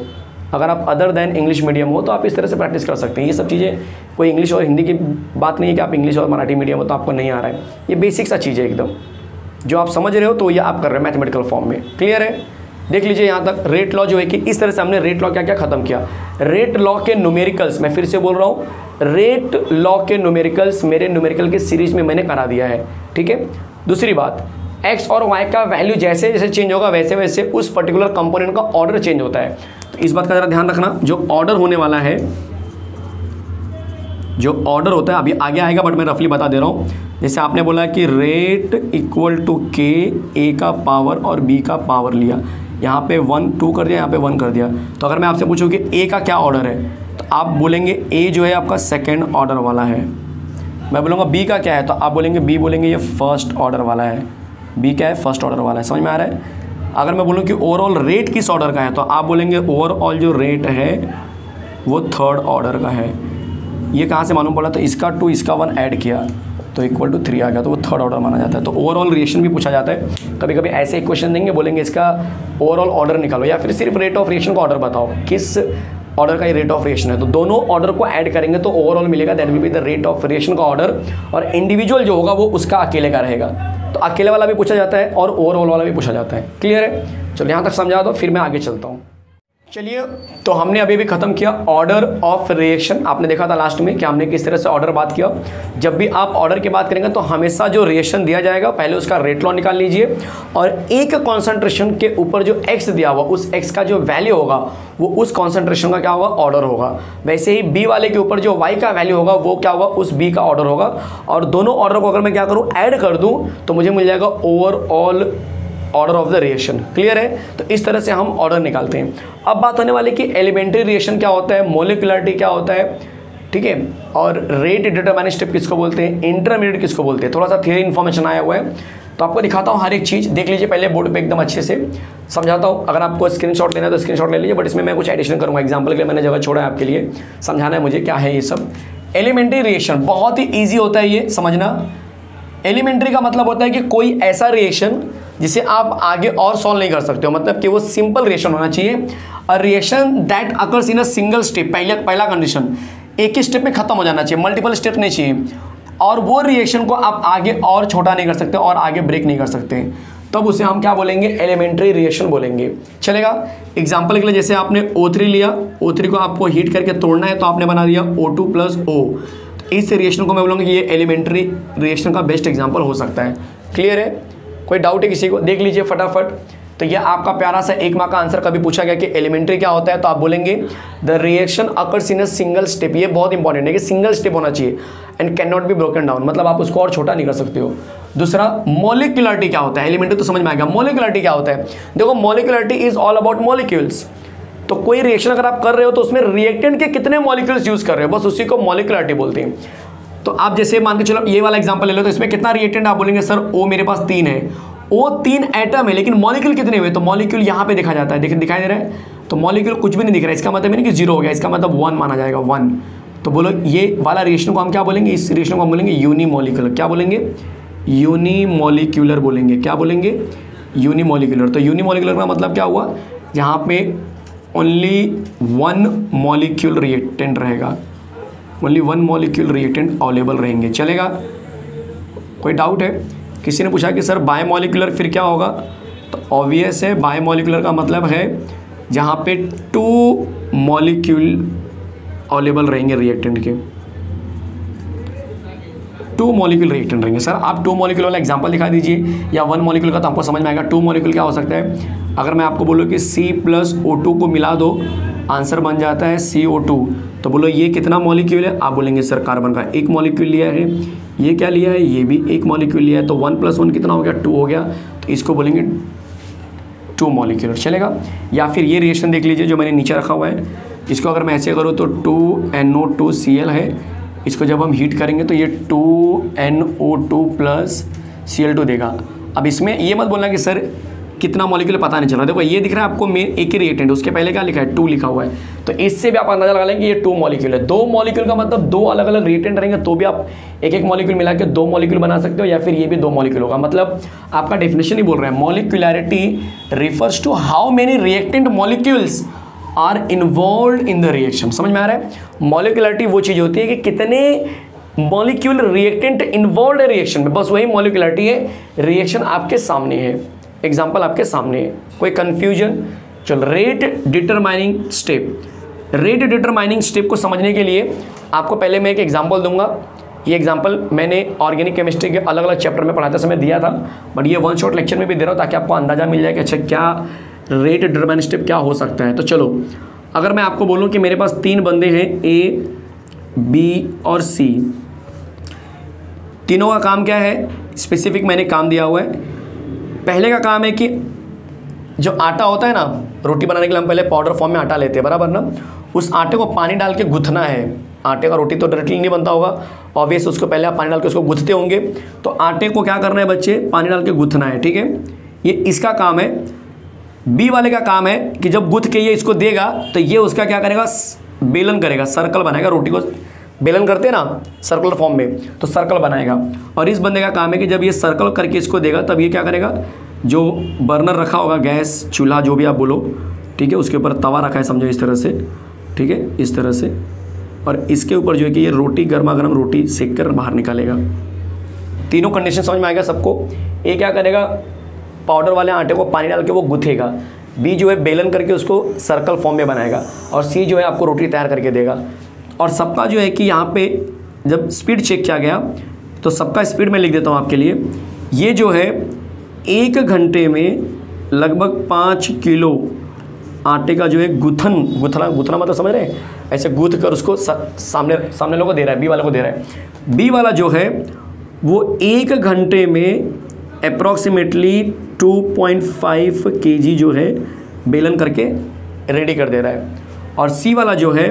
अगर आप अदर देन इंग्लिश मीडियम हो तो आप इस तरह से प्रैक्टिस कर सकते हैं। ये सब चीज़ें कोई इंग्लिश और हिंदी की बात नहीं है कि आप इंग्लिश और मराठी मीडियम हो तो आपको नहीं आ रहा है, ये बेसिक सा चीज़ है एकदम, जो आप समझ रहे हो तो ये आप कर रहे हो मैथमेटिकल फॉर्म में। क्लियर है? देख लीजिए यहाँ तक रेट लॉ जो है कि इस तरह से हमने रेट लॉ क्या क्या खत्म किया। रेट लॉ के न्यूमेरिकल्स, मैं फिर से बोल रहा हूँ, रेट लॉ के न्यूमेरिकल्स मेरे न्यूमेरिकल के सीरीज में मैंने करा दिया है। ठीक है, दूसरी बात, एक्स और वाई का वैल्यू जैसे जैसे चेंज होगा वैसे वैसे उस पर्टिकुलर कंपोनेंट का ऑर्डर चेंज होता है। तो इस बात का जरा ध्यान रखना, जो ऑर्डर होने वाला है, जो ऑर्डर होता है अभी आगे आएगा बट मैं रफली बता दे रहा हूँ। जैसे आपने बोला कि रेट इक्वल टू के, ए का पावर और बी का पावर लिया, यहाँ पे 1 2 कर दिया, यहाँ पे 1 कर दिया। तो अगर मैं आपसे पूछूँ कि ए का क्या ऑर्डर है तो आप बोलेंगे ए जो है आपका सेकेंड ऑर्डर वाला है। मैं बोलूँगा बी का क्या है तो आप बोलेंगे बी, बोलेंगे ये फर्स्ट ऑर्डर वाला है। बी क्या है? फर्स्ट ऑर्डर वाला है। समझ में आ रहा है? अगर मैं बोलूँ कि ओवरऑल रेट किस ऑर्डर का है तो आप बोलेंगे ओवरऑल जो रेट है वो थर्ड ऑर्डर का है। ये कहाँ से मालूम पड़ा? तो इसका 2 इसका 1 ऐड किया तो इक्वल टू 3 आ गया, तो वो थर्ड ऑर्डर माना जाता है। तो ओवरऑल रिएक्शन भी पूछा जाता है। कभी कभी ऐसे एक क्वेश्चन देंगे, बोलेंगे इसका ओवरऑल ऑर्डर निकालो, या फिर सिर्फ रेट ऑफ रिएक्शन का ऑर्डर बताओ, किस ऑर्डर का ये रेट ऑफ रिएक्शन है। तो दोनों ऑर्डर को ऐड करेंगे तो ओवरऑल मिलेगा, that will be the rate of reaction का ऑर्डर। और इंडिविजुअल जो होगा वो उसका अकेले का रहेगा। तो अकेले वाला भी पूछा जाता है और ओवरऑल वाला भी पूछा जाता है। क्लियर है? चलो यहाँ तक समझा दो, फिर मैं आगे चलता हूँ। चलिए, तो हमने अभी भी खत्म किया ऑर्डर ऑफ रिएक्शन। आपने देखा था लास्ट में कि हमने किस तरह से ऑर्डर बात किया। जब भी आप ऑर्डर की बात करेंगे तो हमेशा जो रिएक्शन दिया जाएगा पहले उसका रेट लॉ निकाल लीजिए, और एक कॉन्सेंट्रेशन के ऊपर जो एक्स दिया हुआ उस एक्स का जो वैल्यू होगा वो उस कॉन्सेंट्रेशन का क्या होगा? ऑर्डर होगा। वैसे ही बी वाले के ऊपर जो वाई का वैल्यू होगा वो क्या होगा? उस बी का ऑर्डर होगा। और दोनों ऑर्डर को अगर मैं क्या करूँ? ऐड कर दूँ तो मुझे मिल जाएगा overall order of the reaction. Clear है? तो इस तरह से हम ऑर्डर निकालते हैं। अब बात होने वाली कि एलिमेंट्री रिएक्शन क्या होता है, मोलिकुलरिटी क्या होता है, ठीक है, और रेट डिटरमाइनिंग स्टेप किसको बोलते हैं, इंटरमीडिएट किसको बोलते हैं। थोड़ा सा थियरी इन्फॉर्मेशन आया हुआ है तो आपको दिखाता हूँ हर एक चीज़। देख लीजिए पहले बोर्ड पे एकदम अच्छे से समझाता हूँ। अगर आपको स्क्रीनशॉट लेना है तो स्क्रीनशॉट ले लीजिए, बट इसमें मैं कुछ एडिशन करूँगा। एग्जाम्पल के लिए मैंने जगह छोड़ा है आपके लिए, समझाना है मुझे क्या है ये सब। एलिमेंट्री रिएक्शन बहुत ही ईजी होता है ये समझना। एलिमेंट्री का मतलब होता है कि कोई ऐसा रिएक्शन जिसे आप आगे और सॉल्व नहीं कर सकते हो, मतलब कि वो सिंपल रिएक्शन होना चाहिए। A reaction that occurs in a single step, पहला कंडीशन, एक ही स्टेप में खत्म हो जाना चाहिए, मल्टीपल स्टेप नहीं चाहिए। और वो रिएक्शन को आप आगे और छोटा नहीं कर सकते और आगे ब्रेक नहीं कर सकते, तब उसे हम क्या बोलेंगे? एलिमेंट्री रिएक्शन बोलेंगे। चलेगा? एग्जाम्पल के लिए जैसे आपने O3 लिया, O3 को आपको हीट करके तोड़ना है तो आपने बना दिया O2 + O। इस रिएक्शन को मैं बोलूँगा कि ये एलिमेंट्री रिएक्शन का बेस्ट एग्जाम्पल हो सकता है। क्लियर है? कोई डाउट है किसी को? देख लीजिए फटाफट। तो ये आपका प्यारा सा 1 मार्क का आंसर कभी पूछा गया कि एलिमेंट्री क्या होता है तो आप बोलेंगे the reaction occurs in a single step. ये बहुत इंपॉर्टेंट है कि सिंगल स्टेप होना चाहिए and can not be broken down, मतलब आप उसको और छोटा नहीं कर सकते हो। दूसरा, मोलिकुलरिटी क्या होता है? एलिमेंट्री तो समझ में आएगा, मोलिकुलरिटी क्या होता है? देखो, molecularity is all about molecules. तो कोई रिएक्शन अगर आप कर रहे हो तो उसमें रिएक्टेंट के कितने मॉलिक्यूल्स यूज कर रहे हो, बस उसी को मोलिकुलरिटी बोलते हैं। तो आप जैसे मान के चलो ये वाला एग्जांपल ले लो, तो इसमें कितना रिएक्टेंट? आप बोलेंगे सर O मेरे पास 3 है, O 3 एटम है, लेकिन मॉलिक्यूल कितने हुए? तो मॉलिक्यूल यहाँ पे देखा जाता है, दिखाई दे रहा है। तो मॉलिक्यूल कुछ भी नहीं दिख रहा है, इसका मतलब नहीं कि 0 हो गया, इसका मतलब 1 माना जाएगा, 1। तो बोलो ये वाला रिएक्शन को हम क्या बोलेंगे? इस रिएक्शन को हम बोलेंगे यूनिमॉलिक्यूलर। क्या बोलेंगे? यूनिमॉलिक्यूलर बोलेंगे। क्या बोलेंगे? यूनिमॉलिक्यूलर। तो यूनिमॉलिक्यूलर का मतलब क्या हुआ? जहाँ पे ओनली 1 मॉलिक्यूल रिएक्टेंट रहेगा, ओनली 1 मॉलिक्यूल रिएक्टेंट अवेलेबल रहेंगे। चलेगा? कोई डाउट है? किसी ने पूछा कि सर बायोमॉलिक्यूलर फिर क्या होगा? तो ऑब्वियस है, बायोमॉलिक्यूलर का मतलब है जहाँ पे 2 मॉलिक्यूल अवेलेबल रहेंगे रिएक्टेंट के, 2 मॉलिक्यूल रिएक्टेंट रहेंगे। सर आप 2 मॉलिक्यूल वाला एग्जांपल दिखा दीजिए, या 1 मॉलिक्यूल का, तो आपको समझ में आएगा 2 मॉलिक्यूल क्या हो सकता है। अगर मैं आपको बोलूँ कि C + O2 को मिला दो, आंसर बन जाता है CO2। तो बोलो ये कितना मॉलिक्यूल है? आप बोलेंगे सर कार्बन का 1 मॉलिक्यूल लिया है, ये क्या लिया है? ये भी 1 मॉलिक्यूल लिया है, तो 1 + 1 कितना हो गया? 2 हो गया। तो इसको बोलेंगे 2 मॉलिक्यूलर। चलेगा? या फिर ये रिएक्शन देख लीजिए जो मैंने नीचे रखा हुआ है, इसको अगर मैं ऐसे करूँ तो 2NO2Cl है, इसको जब हम हीट करेंगे तो ये 2NO2 + Cl2 देगा। अब इसमें ये मत बोलना कि सर कितना मॉलिक्यूल पता नहीं चल रहा। देखो ये दिख रहा है आपको मेन एक ही रिएक्टेंट, उसके पहले क्या लिखा है? 2 लिखा हुआ है। तो इससे भी आप अंदाजा लगा लेंगे ये 2 मॉलिक्यूल है। 2 मॉलिक्यूल का मतलब 2 अलग अलग रिएक्टेंट रहेंगे, तो भी आप एक मॉलिक्यूल मिला के 2 मॉलिक्यूल बना सकते हो, या फिर ये भी 2 मॉलिक्यूल होगा। मतलब आपका डेफिनेशन ही बोल रहा है, molecularity refers to how many reactant molecules are involve in the reaction. समझ में आ रहा है? मॉलिक्यूलरिटी वो चीज़ होती है कि कितने मॉलिक्यूल रिएक्टेंट इन्वॉल्व है रिएक्शन में, बस वही मॉलिक्यूलरिटी है। रिएक्शन आपके सामने है, एग्जाम्पल आपके सामने है, कोई कन्फ्यूजन? चलो, rate determining step. Rate determining step को समझने के लिए आपको पहले मैं एक एग्जाम्पल दूंगा। ये एग्जाम्पल मैंने ऑर्गेनिक केमिस्ट्री के अलग अलग चैप्टर में पढ़ाते समय दिया था, बट ये वन शॉट लेक्चर में भी दे रहा हूँ ताकि आपको अंदाजा मिल जाए कि अच्छा क्या रेट डिटरमाइनिंग स्टेप क्या हो सकता है। तो चलो, अगर मैं आपको बोलूँ कि मेरे पास 3 बंदे हैं, ए, बी और सी, तीनों का काम क्या है, स्पेसिफिक मैंने काम दिया हुआ है। पहले का काम है कि जो आटा होता है ना, रोटी बनाने के लिए हम पहले पाउडर फॉर्म में आटा लेते हैं, बराबर ना? उस आटे को पानी डाल के गूंथना है। आटे का रोटी तो डायरेक्टली नहीं बनता होगा, ऑब्वियस उसको पहले आप पानी डाल के उसको गूंथते होंगे। तो आटे को क्या करना है बच्चे, पानी डाल के गूंथना है, ठीक है? ये इसका काम है। बी वाले का काम है कि जब गूंथ के ये इसको देगा तो ये उसका क्या करेगा, बेलन करेगा, सर्कल बनाएगा। रोटी को बेलन करते हैं ना सर्कुलर फॉर्म में, तो सर्कल बनाएगा। और इस बंदे का काम है कि जब ये सर्कल करके इसको देगा तब ये क्या करेगा, जो बर्नर रखा होगा, गैस, चूल्हा, जो भी आप बोलो, ठीक है, उसके ऊपर तवा रखा है, समझो इस तरह से, ठीक है, इस तरह से, और इसके ऊपर जो है कि ये रोटी, गर्मा गर्म रोटी सेक कर बाहर निकालेगा। तीनों कंडीशन समझ में आएगा सबको? ए क्या करेगा, पाउडर वाले आटे को पानी डाल के वो गूंथेगा। बी जो है बेलन करके उसको सर्कल फॉर्म में बनाएगा। और सी जो है आपको रोटी तैयार करके देगा। और सबका जो है कि यहाँ पे जब स्पीड चेक किया गया तो सबका स्पीड मैं लिख देता हूँ आपके लिए। ये जो है 1 घंटे में लगभग 5 किलो आटे का जो है गुथना मतलब समझ रहे हैं, ऐसे गूंथ कर उसको सामने लोगों को दे रहा है, बी वाले को दे रहा है। बी वाला जो है वो 1 घंटे में अप्रॉक्सीमेटली 2.5 kg जो है बेलन करके रेडी कर दे रहा है। और सी वाला जो है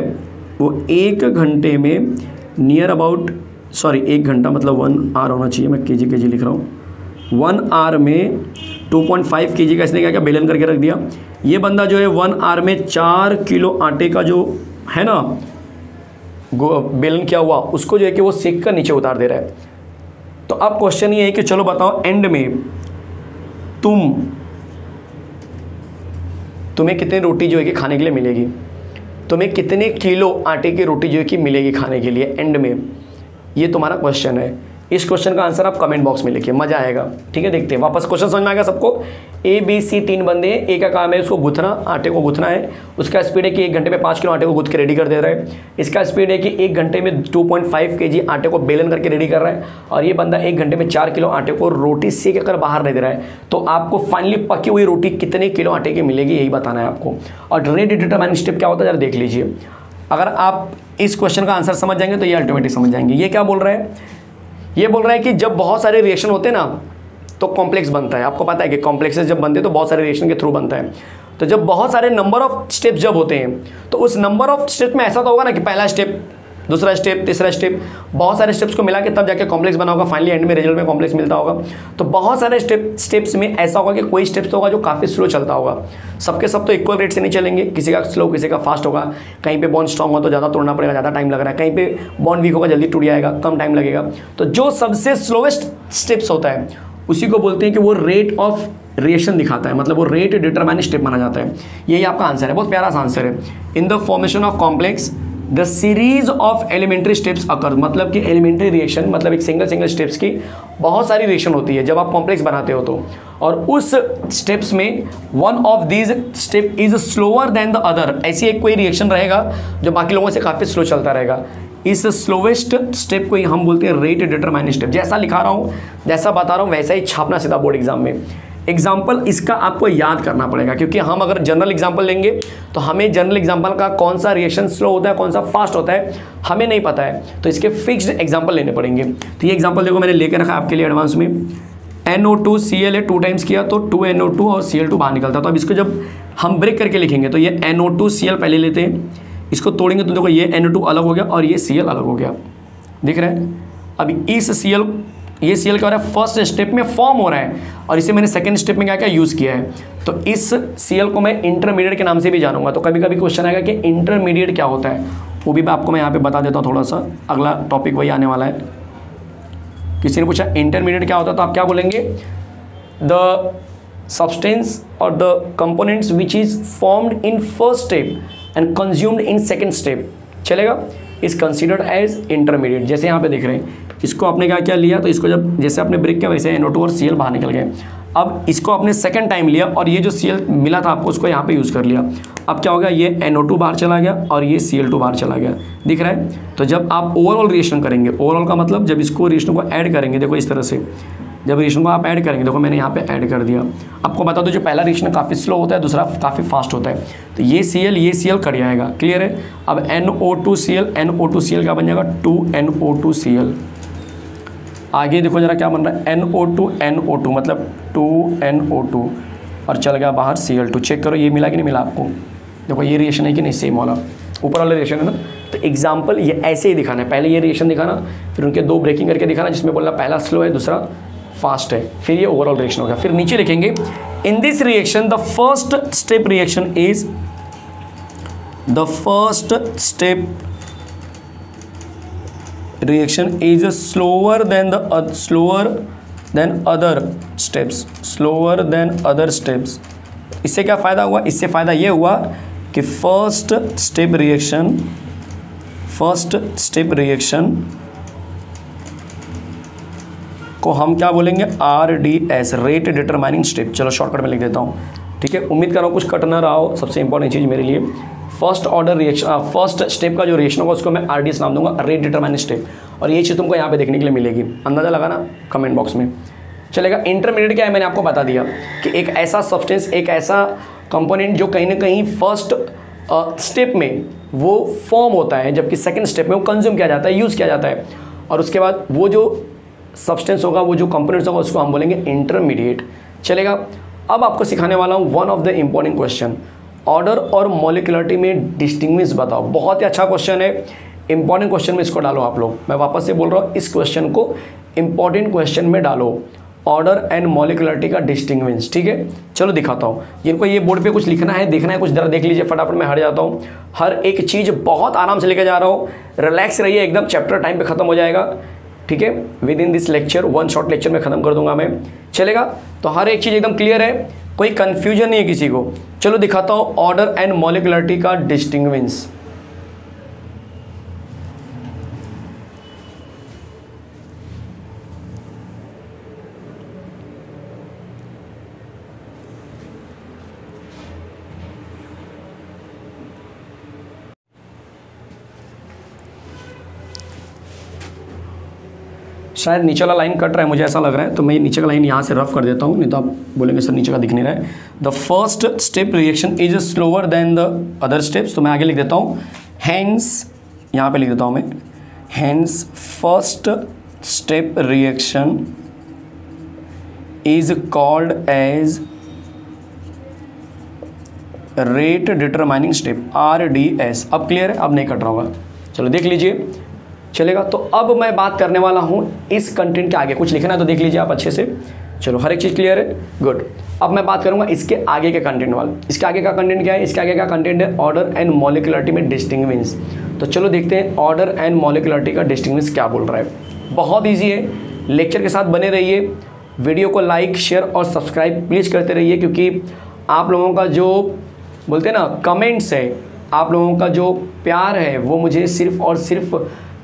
वो 1 घंटे में नियर अबाउट, सॉरी 1 घंटा मतलब 1 आवर होना चाहिए, मैं kg लिख रहा हूँ। 1 आवर में 2.5 kg का इसने क्या बेलन करके रख दिया। ये बंदा जो है 1 आवर में 4 किलो आटे का जो है ना बेलन किया हुआ, उसको जो है कि वो सेक कर नीचे उतार दे रहा है। तो अब क्वेश्चन ये है कि चलो बताओ, एंड में तुम्हें कितनी रोटी जो है कि खाने के लिए मिलेगी, तुम्हें कितने किलो आटे की रोटी जो है कि मिलेगी खाने के लिए एंड में, ये तुम्हारा क्वेश्चन है। इस क्वेश्चन का आंसर आप कमेंट बॉक्स में लिखिए, मजा आएगा। ठीक है, देखते हैं वापस क्वेश्चन समझ में आएगा सबको। ए बी सी 3 बंदे हैं, ए का काम है उसको गूंथना, आटे को गूंथना है। उसका स्पीड है कि 1 घंटे में 5 किलो आटे को गूंथ के रेडी कर दे रहा है। इसका स्पीड है कि 1 घंटे में 2.5 kg आटे को बेलन करके रेडी कर रहा है। और ये बंदा 1 घंटे में 4 किलो आटे को रोटी सेक कर बाहर नहीं दे रहा है। तो आपको फाइनली पकी हुई रोटी कितने किलो आटे की मिलेगी, यही बताना है आपको। और रेट डिटरमाइनिंग स्टेप क्या होता है जरा देख लीजिए। अगर आप इस क्वेश्चन का आंसर समझ जाएंगे तो ये अल्टीमेटली समझ जाएंगे। ये क्या बोल रहा है, ये बोल रहा है कि जब बहुत सारे रिएक्शन होते हैं ना तो कॉम्प्लेक्स बनता है। आपको पता है कि कॉम्प्लेक्सेस जब बनते हैं तो बहुत सारे रिएक्शन के थ्रू बनता है। तो जब बहुत सारे नंबर ऑफ स्टेप्स जब होते हैं तो उस नंबर ऑफ स्टेप में ऐसा तो होगा ना कि पहला स्टेप, दूसरा स्टेप, तीसरा स्टेप, बहुत सारे स्टेप्स को मिला के तब जाके कॉम्प्लेक्स बना होगा। फाइनली एंड में रिजल्ट में कॉम्प्लेक्स मिलता होगा। तो बहुत सारे स्टेप्स में ऐसा होगा कि कोई स्टेप्स तो होगा जो काफ़ी स्लो चलता होगा। सबके सब तो इक्वल रेट से नहीं चलेंगे, किसी का स्लो किसी का फास्ट होगा। कहीं पे बॉन्ड स्ट्रॉन्ग हो तो ज़्यादा तोड़ना पड़ेगा, ज़्यादा टाइम लग रहा है। कहीं पे बॉन्ड वीक होगा, जल्दी टूट जाएगा, कम टाइम लगेगा। तो जो सबसे स्लोवेस्ट स्टेप्स होता है उसी को बोलते हैं कि वो रेट ऑफ रिएक्शन दिखाता है, मतलब वो रेट डिटरमाइनिंग स्टेप माना जाता है। यही आपका आंसर है, बहुत प्यारा सा आंसर है। In the formation of complex the series of elementary steps occur, मतलब कि एलिमेंट्री रिएक्शन मतलब एक सिंगल स्टेप्स की बहुत सारी रिएक्शन होती है जब आप कॉम्प्लेक्स बनाते हो तो। और उस स्टेप्स में one of these step is slower then the other, ऐसी एक कोई रिएक्शन रहेगा जो बाकी लोगों से काफ़ी स्लो चलता रहेगा। इस स्लोवेस्ट स्टेप को ही हम बोलते हैं रेट डिटरमाइनिंग स्टेप। जैसा लिखा रहा हूँ, जैसा बता रहा हूँ वैसा ही छापना सीधा बोर्ड एग्जाम में। एग्जाम्पल इसका आपको याद करना पड़ेगा, क्योंकि हम अगर जनरल एग्जाम्पल लेंगे तो हमें जनरल एग्जाम्पल का कौन सा रिएक्शन स्लो होता है, कौन सा फास्ट होता है, हमें नहीं पता है। तो इसके फिक्स्ड एग्जाम्पल लेने पड़ेंगे। तो ये एग्जाम्पल देखो मैंने लेकर रखा आपके लिए एडवांस में। NO2 Cl है, 2 टाइम्स किया तो 2NO2 और Cl2 बाहर निकलता है। तो अब इसको जब हम ब्रेक करके लिखेंगे तो ये NO2 Cl पहले लेते हैं, इसको तोड़ेंगे तो देखो ये NO2 अलग हो गया और ये Cl अलग हो गया, दिख रहा है। अभी इस Cl, ये Cl क्या हो रहा है, फर्स्ट स्टेप में फॉर्म हो रहा है और इसे मैंने सेकंड स्टेप में क्या क्या यूज़ किया है। तो इस Cl को मैं इंटरमीडिएट के नाम से भी जानूंगा। तो कभी कभी क्वेश्चन आएगा कि इंटरमीडिएट क्या होता है, वो भी आपको मैं यहाँ पे बता देता हूँ थोड़ा सा। अगला टॉपिक वही आने वाला है। किसी ने पूछा इंटरमीडिएट क्या होता है तो आप क्या बोलेंगे, the substance or the components which is formed in first step and consumed in second step, चलेगा, is considered as intermediate। जैसे यहाँ पे देख रहे हैं, इसको आपने क्या क्या लिया, तो इसको जब जैसे आपने ब्रेक किया वैसे NO2 और Cl बाहर निकल गए। अब इसको आपने सेकंड टाइम लिया और ये जो Cl मिला था आपको उसको यहाँ पे यूज़ कर लिया। अब क्या हो गया, ये NO2 बाहर चला गया और ये Cl2 बाहर चला गया, दिख रहा है। तो जब आप ओवरऑल रिएक्शन करेंगे, ओवरऑल का मतलब जब इसको रिएक्शन को ऐड करेंगे, देखो इस तरह से जब रिएक्शन को आप ऐड करेंगे, देखो मैंने यहाँ पे ऐड कर दिया। आपको बता दो जो पहला रिएक्शन काफ़ी स्लो होता है, दूसरा काफ़ी फास्ट होता है। तो ये Cl कट जाएगा, क्लियर है। अब NO2Cl क्या बन जाएगा, 2NO2Cl। आगे देखो जरा क्या बन रहा है, NO2 मतलब 2NO2 और चल गया बाहर Cl2। चेक करो ये मिला कि नहीं मिला आपको, देखो ये रिएक्शन है कि नहीं, सेम वाला ऊपर वाला रिएक्शन है ना। तो एग्जाम्पल ये ऐसे ही दिखाना है, पहले ये रिएक्शन दिखाना, फिर उनके दो ब्रेकिंग करके दिखाना, जिसमें बोलना पहला स्लो है दूसरा फास्ट है, फिर ये ओवरऑल रिएक्शन हो गया। फिर नीचे लिखेंगे in this reaction the first step reaction is slower than other steps। इससे क्या फ़ायदा हुआ, इससे फ़ायदा ये हुआ कि फर्स्ट स्टेप रिएक्शन को हम क्या बोलेंगे, RDS, रेट डिटरमाइनिंग स्टेप। चलो शॉर्टकट में लिख देता हूँ, ठीक है। उम्मीद कर रहा हूँ कुछ कट ना रहा हो। सबसे इंपॉर्टेंट चीज़ मेरे लिए first order reaction, first step का जो रिएक्शन होगा उसको मैं RDS नाम दूंगा, रेट डिटरमाइनिंग स्टेप। और ये चीज़ तुमको यहाँ पे देखने के लिए मिलेगी, अंदाज़ा लगाना कमेंट बॉक्स में, चलेगा। इंटरमीडिएट क्या है, मैंने आपको बता दिया कि एक ऐसा सब्सटेंस, एक ऐसा कंपोनेंट जो कहीं ना कहीं फर्स्ट स्टेप में वो फॉर्म होता है, जबकि सेकंड स्टेप में वो कंज्यूम किया जाता है, यूज़ किया जाता है। और उसके बाद वो जो सब्सटेंस होगा, वो जो कंपोनेंट्स होगा, उसको हम बोलेंगे इंटरमीडिएट, चलेगा। अब आपको सिखाने वाला हूँ one of the important question, order और मॉलिक्युलरिटी में डिस्टिंग्विश बताओ। बहुत ही अच्छा क्वेश्चन है, इंपॉर्टेंट क्वेश्चन में इसको डालो आप लोग। मैं वापस से बोल रहा हूँ, इस क्वेश्चन को इंपॉर्टेंट क्वेश्चन में डालो, ऑर्डर एंड मॉलिक्युलरिटी का डिस्टिंग्विश, ठीक है। चलो दिखाता हूँ, जिनको ये बोर्ड पे कुछ लिखना है, देखना है कुछ, जरा देख लीजिए फटाफट। मैं हट जाता हूँ, हर एक चीज़ बहुत आराम से लेके जा रहा हूँ, रिलैक्स रहिए एकदम, चैप्टर टाइम पे ख़त्म हो जाएगा, ठीक है। With in this lecture, one short lecture में ख़त्म कर दूंगा मैं, चलेगा। तो हर एक चीज़ एकदम क्लियर है, कोई कन्फ्यूजन नहीं है किसी को। चलो दिखाता हूँ ऑर्डर एंड मॉलिक्युलरिटी का डिस्टिंग्विश। शायद नीचे वाला लाइन कट रहा है, मुझे ऐसा लग रहा है, तो मैं नीचे का लाइन यहाँ से रफ कर देता हूँ, नहीं तो आप बोलेंगे सर नीचे का दिख नहीं रहा है। The first step reaction is slower then the other steps. तो मैं आगे लिख देता हूँ, हैंस, यहाँ पे लिख देता हूँ मैं, hence first step reaction is called as rate determining step, RDS। अब क्लियर है, अब नहीं कट रहा होगा, चलो देख लीजिए, चलेगा। तो अब मैं बात करने वाला हूँ इस कंटेंट के आगे, कुछ लिखना है तो देख लीजिए आप अच्छे से। चलो हर एक चीज़ क्लियर है, गुड। अब मैं बात करूँगा इसके आगे के कंटेंट वाला। इसके आगे का कंटेंट क्या है, इसके आगे का कंटेंट है ऑर्डर एंड मॉलिक्युलरिटी में डिस्टिंग्विश। तो चलो देखते हैं ऑर्डर एंड मॉलिक्युलरिटी का डिस्टिंग्विश क्या बोल रहा है। बहुत ईजी है, लेक्चर के साथ बने रहिए, वीडियो को लाइक शेयर और सब्सक्राइब प्लीज़ करते रहिए, क्योंकि आप लोगों का जो बोलते हैं ना कमेंट्स है, आप लोगों का जो प्यार है, वो मुझे सिर्फ और सिर्फ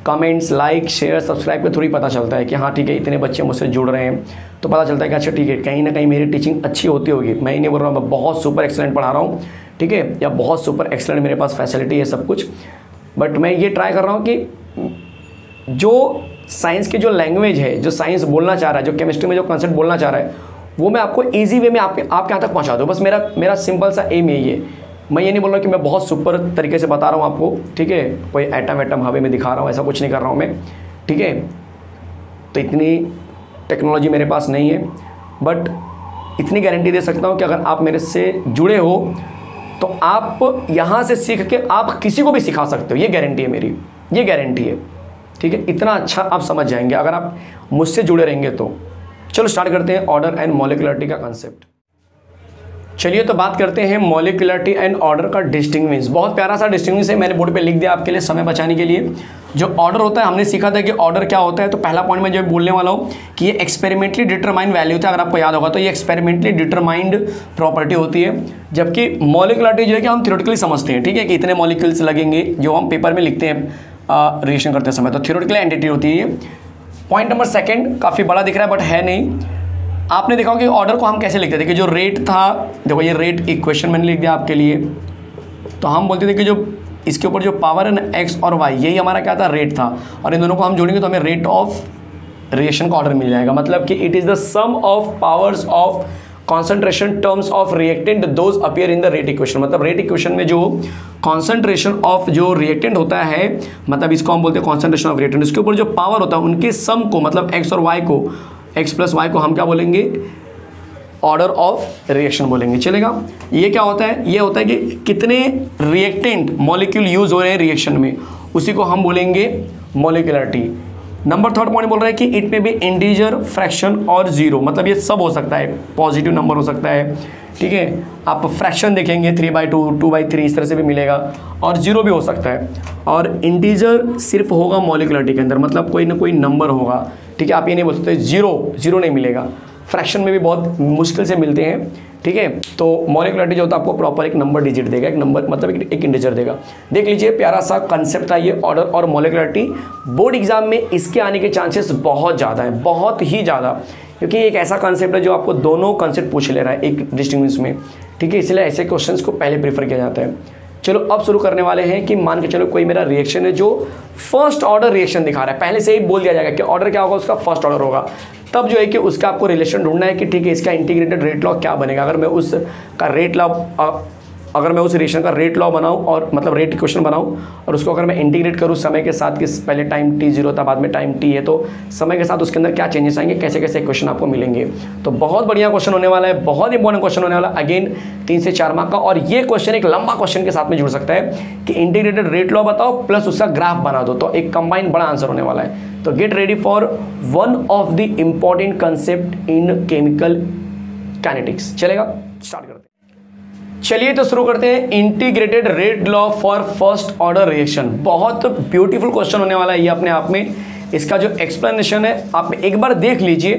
कमेंट्स, लाइक शेयर सब्सक्राइब पे थोड़ी पता चलता है कि हाँ ठीक है इतने बच्चे मुझसे जुड़ रहे हैं, तो पता चलता है कि अच्छा ठीक है कहीं ना कहीं मेरी टीचिंग अच्छी होती होगी। मैं ही नहीं बोल रहा हूँ मैं बहुत सुपर एक्सेलेंट पढ़ा रहा हूँ, ठीक है, या बहुत सुपर एक्सेलेंट मेरे पास फैसिलिटी है सब कुछ, बट मैं ये ट्राई कर रहा हूँ कि जो साइंस की जो लैंग्वेज है, जो साइंस बोलना चाह रहा है, जो केमिस्ट्री में जो कॉन्सेप्ट बोलना चाह रहा है, वो मैं आपको ईजी वे में आपके यहाँ तक पहुँचा दूँ। बस मेरा सिंपल सा एम यही है। मैं ये नहीं बोल रहा कि मैं बहुत सुपर तरीके से बता रहा हूँ आपको, ठीक है, कोई एटम एटम हवा में दिखा रहा हूँ, ऐसा कुछ नहीं कर रहा हूँ मैं, ठीक है। तो इतनी टेक्नोलॉजी मेरे पास नहीं है, बट इतनी गारंटी दे सकता हूँ कि अगर आप मेरे से जुड़े हो तो आप यहाँ से सीख के आप किसी को भी सिखा सकते हो, ये गारंटी है मेरी, ये गारंटी है, ठीक है। इतना अच्छा आप समझ जाएंगे अगर आप मुझसे जुड़े रहेंगे तो। चलो स्टार्ट करते हैं ऑर्डर एंड मॉलिक्युलरिटी का कंसेप्ट। चलिए तो बात करते हैं मॉलिक्यूलरिटी एंड ऑर्डर का डिस्टिंग्विश। बहुत प्यारा सा डिस्टिंग्विश है, मैंने बोर्ड पे लिख दिया आपके लिए समय बचाने के लिए। जो ऑर्डर होता है, हमने सीखा था कि ऑर्डर क्या होता है। तो पहला पॉइंट मैं जो बोलने वाला हूँ कि ये एक्सपेरिमेंटली डिटरमाइंड वैल्यू होता है। अगर आपको याद होगा तो ये एक्सपेरिमेंटली डिटरमाइंड प्रॉपर्टी होती है, जबकि मॉलिक्यूलरिटी जो है कि हम थ्योरेटिकली समझते हैं, ठीक है, कि इतने मॉलिक्यूल्स लगेंगे जो हम पेपर में लिखते हैं रिएक्शन करते समय। तो थ्योरेटिकल एंटिटी होती है। पॉइंट नंबर सेकंड काफ़ी बड़ा दिख रहा है बट है नहीं। आपने देखा कि ऑर्डर को हम कैसे लिखते थे कि जो रेट था, देखो ये रेट इक्वेशन मैंने लिख दिया आपके लिए। तो हम बोलते थे कि जो इसके ऊपर जो पावर है ना एक्स और वाई, यही हमारा क्या था, रेट था। और इन दोनों को हम जोड़ेंगे तो हमें रेट ऑफ रिएक्शन का ऑर्डर मिल जाएगा। मतलब कि it is the sum of powers of concentration terms of reactant those appear in the rate equation. मतलब रेट इक्वेशन में जो कॉन्सेंट्रेशन ऑफ जो रिएक्टेंट होता है, मतलब इसको हम बोलते हैं कॉन्सेंट्रेशन ऑफ रिएक्टेंट, इसके ऊपर जो पावर होता है उनके सम को, मतलब एक्स और वाई को, एक्स प्लस वाई को हम क्या बोलेंगे, ऑर्डर ऑफ रिएक्शन बोलेंगे। चलेगा। ये क्या होता है, ये होता है कि कितने रिएक्टेंट मॉलिक्यूल यूज हो रहे हैं रिएक्शन में, उसी को हम बोलेंगे मॉलिक्यूलरिटी। नंबर थर्ड पॉइंट बोल रहा है कि इट में भी इंटीजर, फ्रैक्शन और जीरो। मतलब ये सब हो सकता है, पॉजिटिव नंबर हो सकता है, ठीक है। आप फ्रैक्शन देखेंगे 3/2, 2/3 इस तरह से भी मिलेगा, और जीरो भी हो सकता है। और इंटीजर सिर्फ होगा मॉलिक्यूलरिटी के अंदर, मतलब कोई ना कोई नंबर होगा, ठीक है। आप ये नहीं बोल सकते जीरो नहीं मिलेगा। फ्रैक्शन में भी बहुत मुश्किल से मिलते हैं, ठीक है। तो मॉलिक्यूलरिटी जो होता है आपको प्रॉपर एक नंबर डिजिट देगा, एक नंबर मतलब एक इंटीजर देगा। देख लीजिए प्यारा सा कंसेप्ट था ये, ऑर्डर और मॉलिक्यूलरिटी। बोर्ड एग्जाम में इसके आने के चांसेस बहुत ज़्यादा है, बहुत ही ज़्यादा, क्योंकि एक ऐसा कंसेप्ट है जो आपको दोनों कंसेप्ट पूछ ले रहा है एक डिस्टिंग्विश में, ठीक है। इसलिए ऐसे क्वेश्चंस को पहले प्रीफर किया जाता है। चलो अब शुरू करने वाले हैं कि मान के चलो कोई मेरा रिएक्शन है जो फर्स्ट ऑर्डर रिएक्शन दिखा रहा है। पहले से ही बोल दिया जाएगा कि ऑर्डर क्या होगा, उसका फर्स्ट ऑर्डर होगा। तब जो है कि उसका आपको रिलेशन ढूंढना है कि ठीक है इसका इंटीग्रेटेड रेट लॉ क्या बनेगा। अगर मैं उस रिएक्शन का रेट लॉ बनाऊं, और मतलब रेट इक्वेशन बनाऊं, और उसको अगर मैं इंटीग्रेट करूं समय के साथ, कि पहले टाइम t0 था, बाद में टाइम t है, तो समय के साथ उसके अंदर क्या चेंजेस आएंगे, कैसे कैसे इक्वेशन आपको मिलेंगे। तो बहुत बढ़िया क्वेश्चन होने वाला है, बहुत इंपॉर्टेंट क्वेश्चन होने वाला है। अगेन 3 से 4 मार्क का। और ये क्वेश्चन एक लंबा क्वेश्चन के साथ में जुड़ सकता है कि इंटीग्रेटेड रेट लॉ बताओ प्लस उसका ग्राफ बना दो, तो एक कंबाइंड बड़ा आंसर होने वाला है। तो get ready for one of the important concept in chemical kinetics. चलेगा, स्टार्ट करते हैं। चलिए तो शुरू करते हैं integrated rate law for first order reaction. बहुत ब्यूटीफुल क्वेश्चन होने वाला है ये अपने आप में। इसका जो एक्सप्लेनेशन है आप एक बार देख लीजिए,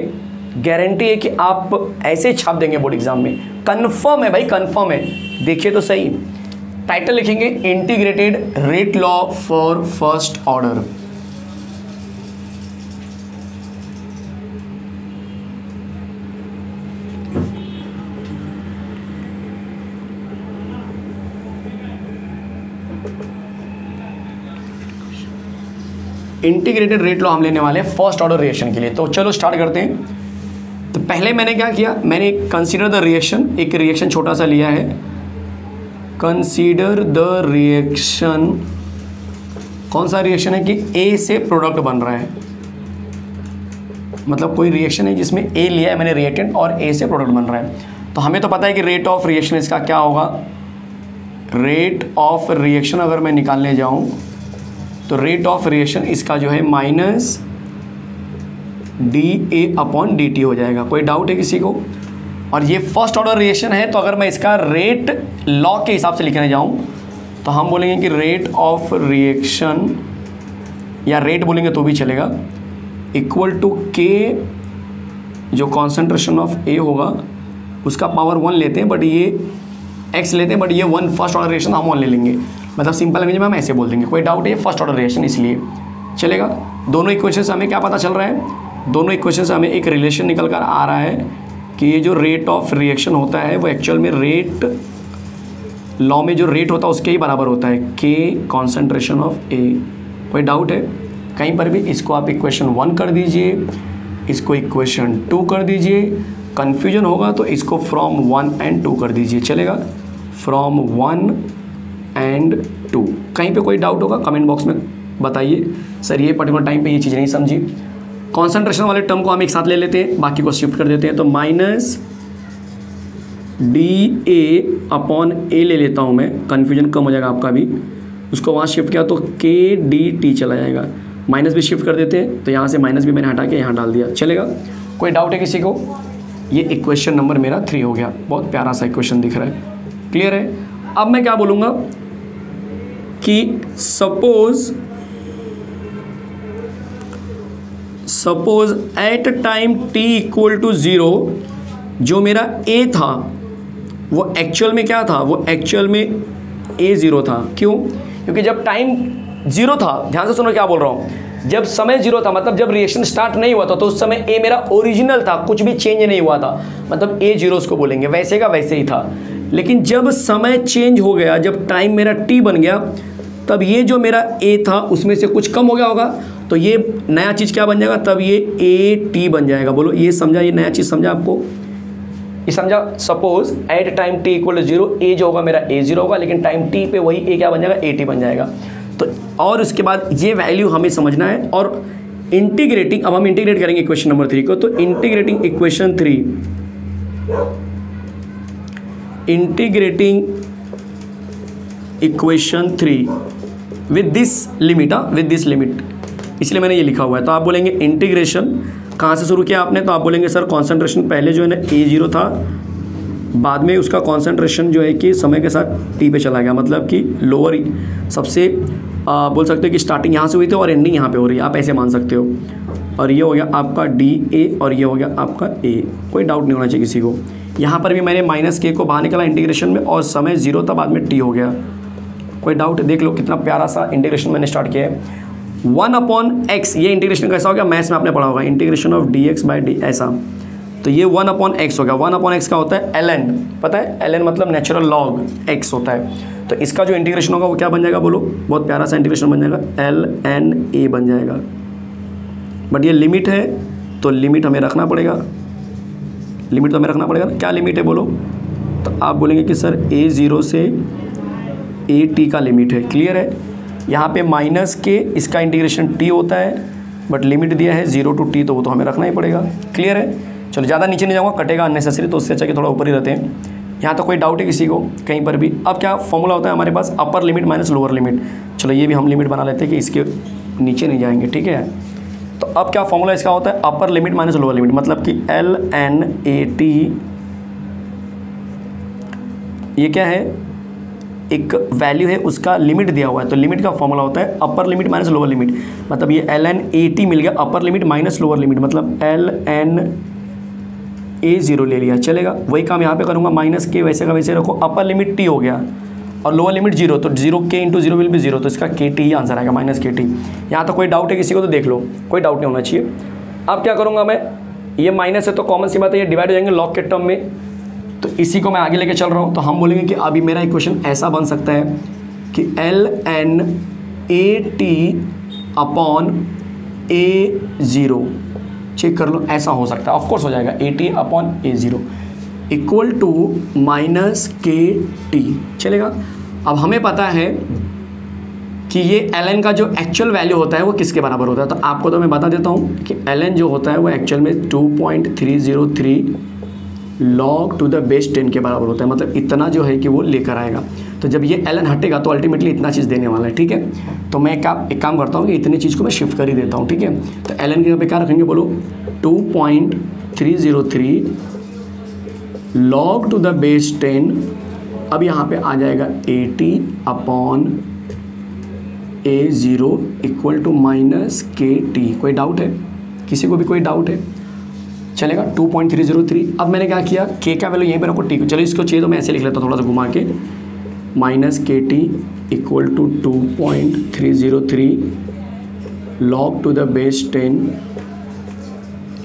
गारंटी है कि आप ऐसे छाप देंगे बोर्ड एग्जाम में, कंफर्म है भाई, कंफर्म है। देखिए तो सही, टाइटल लिखेंगे integrated rate law for first order. Integrated rate law हम लेने वाले हैं फर्स्ट ऑर्डर रिएक्शन के लिए। तो चलो स्टार्ट करते हैं। तो पहले मैंने क्या किया, मैंने कंसीडर द रिएक्शन, एक रिएक्शन छोटा सा लिया है। कंसीडर द रिएक्शन, कौन सा रिएक्शन है कि ए से प्रोडक्ट बन रहा है, मतलब कोई रिएक्शन है जिसमें ए लिया है मैंने रिएक्टेंट और ए से प्रोडक्ट बन रहा है। तो हमें तो पता है कि रेट ऑफ रिएक्शन इसका क्या होगा, रेट ऑफ रिएक्शन अगर मैं निकालने जाऊं तो रेट ऑफ रिएक्शन इसका जो है माइनस dA/dt हो जाएगा। कोई डाउट है किसी को? और ये फर्स्ट ऑर्डर रिएक्शन है, तो अगर मैं इसका रेट लॉ के हिसाब से लिखने जाऊं तो हम बोलेंगे कि रेट ऑफ रिएक्शन, या रेट बोलेंगे तो भी चलेगा, इक्वल टू के जो कॉन्सेंट्रेशन ऑफ ए होगा उसका पावर 1 लेते हैं, बट ये x लेते हैं, बट ये 1 फर्स्ट ऑर्डर रिएक्शन हम 1 ले लेंगे। मतलब सिंपल लैंग्वेज में हम ऐसे बोल देंगे। कोई डाउट है, फर्स्ट ऑर्डर रिएक्शन इसलिए चलेगा। दोनों इक्वेशन से हमें क्या पता चल रहा है, दोनों इक्वेशन से हमें एक रिलेशन निकल कर आ रहा है कि ये जो रेट ऑफ रिएक्शन होता है वो एक्चुअल में रेट लॉ में जो रेट होता है उसके ही बराबर होता है, के कॉन्सेंट्रेशन ऑफ ए। कोई डाउट है कहीं पर भी? इसको आप इक्वेशन 1 कर दीजिए, इसको इक्वेशन 2 कर दीजिए। कन्फ्यूजन होगा तो इसको फ्रॉम 1 and 2 कर दीजिए, चलेगा, फ्रॉम 1 and 2। कहीं पे कोई डाउट होगा कमेंट बॉक्स में बताइए, सर ये पर्टिकुलर टाइम पे ये चीज़ नहीं समझी। कॉन्सेंट्रेशन वाले टर्म को हम एक साथ ले लेते हैं, बाकी को शिफ्ट कर देते हैं। तो माइनस dA/A ले लेता हूँ मैं, कन्फ्यूजन कम हो जाएगा आपका भी। उसको वहाँ शिफ्ट किया तो kdt चला जाएगा। माइनस भी शिफ्ट कर देते हैं, तो यहाँ से माइनस भी मैंने हटा के यहाँ डाल दिया, चलेगा। कोई डाउट है किसी को? ये इक्वेशन नंबर मेरा 3 हो गया। बहुत प्यारा सा इक्वेशन दिख रहा है, क्लियर है। अब मैं क्या बोलूँगा कि suppose at time t equal to 0 जो मेरा a था वो एक्चुअल में क्या था, वो एक्चुअल में a0 था। क्यों? क्योंकि जब टाइम 0 था, ध्यान से सुनो क्या बोल रहा हूँ, जब समय 0 था मतलब जब रिएक्शन स्टार्ट नहीं हुआ था तो उस समय a मेरा ओरिजिनल था, कुछ भी चेंज नहीं हुआ था, मतलब a0 उसको बोलेंगे, वैसे का वैसे ही था। लेकिन जब समय चेंज हो गया, जब टाइम मेरा t बन गया, तब ये जो मेरा a था उसमें से कुछ कम हो गया होगा, तो ये नया चीज़ क्या बन जाएगा, तब ये at बन जाएगा। बोलो ये समझा, ये नया चीज़ समझा आपको, ये समझा। Suppose at time t equal to 0, a जो होगा मेरा a0 होगा, लेकिन टाइम t पे वही a क्या बन जाएगा, at बन जाएगा। तो और उसके बाद ये वैल्यू हमें समझना है और इंटीग्रेटिंग, अब हम इंटीग्रेट करेंगे इक्वेशन नंबर 3 को। तो integrating equation 3, integrating equation 3 with this limit, with this limit, इसलिए मैंने ये लिखा हुआ है। तो आप बोलेंगे इंटीग्रेशन कहाँ से शुरू किया आपने, तो आप बोलेंगे सर कॉन्सेंट्रेशन पहले जो है ना a0 था, बाद में उसका कॉन्सेंट्रेशन जो है कि समय के साथ t पे चला गया, मतलब कि लोअर सबसे बोल सकते हो कि स्टार्टिंग यहाँ से हुई थी और एंडिंग यहाँ पे हो रही है, आप ऐसे मान सकते हो। और ये हो गया आपका dA और ये हो गया आपका a, कोई डाउट नहीं होना चाहिए किसी को। यहाँ पर भी मैंने माइनस k को बाहर निकाला इंटीग्रेशन में और समय 0 था, बाद में t हो गया, कोई डाउट? देख लो कितना प्यारा सा इंटीग्रेशन मैंने स्टार्ट किया है। 1/x, ये इंटीग्रेशन कैसा हो गया, मैथ्स में आपने पढ़ा होगा, integration of dx by D, ऐसा। तो ये 1/x हो गया। 1/x का होता है ln, पता है ln मतलब नेचुरल लॉग x होता है। तो इसका जो इंटीग्रेशन होगा वो क्या बन जाएगा, बोलो, बहुत प्यारा सा इंटीग्रेशन बन जाएगा, ln a बन जाएगा। बट ये लिमिट है तो लिमिट हमें रखना पड़ेगा, लिमिट तो हमें रखना पड़ेगा। क्या लिमिट है बोलो? तो आप बोलेंगे कि सर a0 से at का लिमिट है, क्लियर है। यहाँ पे माइनस के इसका इंटीग्रेशन t होता है, बट लिमिट दिया है 0 to t, तो वो तो हमें रखना ही पड़ेगा, क्लियर है। चलो ज़्यादा नीचे नहीं जाऊँगा, कटेगा अननेसेसरी, तो उससे अच्छा कि थोड़ा ऊपर ही रहते हैं। यहाँ तो कोई डाउट है किसी को कहीं पर भी? अब क्या फॉर्मूला होता है हमारे पास, upper limit minus lower limit. चलो ये भी हम लिमिट बना लेते हैं कि इसके नीचे नहीं जाएंगे, ठीक है। तो अब क्या फॉर्मूला इसका होता है, अपर लिमिट माइनस लोअर लिमिट, मतलब कि ln at, ये क्या है, एक वैल्यू है, उसका लिमिट दिया हुआ है। तो लिमिट का फॉर्मूला होता है अपर लिमिट माइनस लोअर लिमिट, मतलब ये ln at मिल गया, अपर लिमिट माइनस लोअर लिमिट, मतलब ln a0 ले लिया, चलेगा। वही काम यहाँ पे करूँगा, माइनस के वैसे का वैसे रखो, अपर लिमिट t हो गया और लोअर लिमिट 0, तो 0k इंटू 0 विल भी 0, तो इसका kt ही आंसर आएगा, माइनस kt। यहाँ तो कोई डाउट है किसी को, तो देख लो, कोई डाउट नहीं होना चाहिए। अब क्या करूँगा मैं, ये माइनस है तो कॉमन सी बात है, ये डिवाइड हो जाएंगे लॉग के टर्म में, तो इसी को मैं आगे लेके चल रहा हूँ। तो हम बोलेंगे कि अभी मेरा इक्वेशन ऐसा बन सकता है कि ln at upon a0, check कर लो, ऐसा हो सकता है, ऑफकोर्स हो जाएगा, at upon a0 equal to minus kt, चलेगा। अब हमें पता है कि ये ln का जो एक्चुअल वैल्यू होता है वो किसके बराबर होता है, तो आपको तो मैं बता देता हूँ कि ln जो होता है वो एक्चुअल में 2.303 log टू द बेस 10 के बराबर होता है, मतलब इतना जो है कि वो लेकर आएगा। तो जब ये ln हटेगा तो अल्टीमेटली इतना चीज़ देने वाला है, ठीक है। तो मैं एक काम करता हूँ कि इतनी चीज़ को मैं शिफ्ट कर ही देता हूँ, ठीक है। तो ln के यहाँ पे क्या रखेंगे, बोलो, 2.303 log टू द बेस 10, अब यहाँ पे आ जाएगा 80 upon a0 equal to minus kt। कोई डाउट है किसी को भी, कोई डाउट है? चलेगा, 2.303। अब मैंने क्या किया, k का वैल्यू यहीं पर रखो, ठीक है। चलो इसको चाहिए तो मैं ऐसे लिख लेता हूँ, थोड़ा सा घुमा के, minus kt equal to 2.303 log to the base 10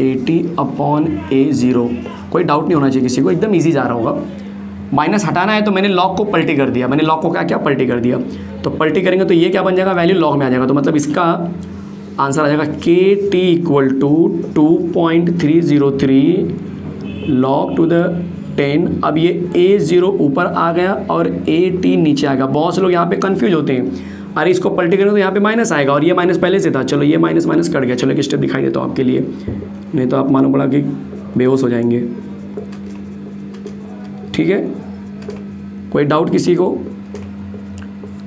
80 upon a0। कोई डाउट नहीं होना चाहिए किसी को, एकदम इजी जा रहा होगा। माइनस हटाना है तो मैंने लॉग को पलटी कर दिया, मैंने लॉग को क्या पलटी कर दिया, तो पलटी करेंगे तो ये क्या बन जाएगा, वैल्यू लॉग में आ जाएगा, तो मतलब इसका आंसर आ जाएगा kt equal to 2.303 log to the 10। अब ये a0 ऊपर आ गया और at नीचे आ गया। बहुत से लोग यहाँ पे कंफ्यूज होते हैं, अरे इसको पलटी करें तो यहाँ पे माइनस आएगा और ये माइनस पहले से था। चलो ये माइनस माइनस कट गया, चलो एक स्टेप दिखाई देता हूँ आपके लिए, नहीं तो आप मालूम पड़ा कि बेहोश हो जाएंगे, ठीक है। कोई डाउट किसी को?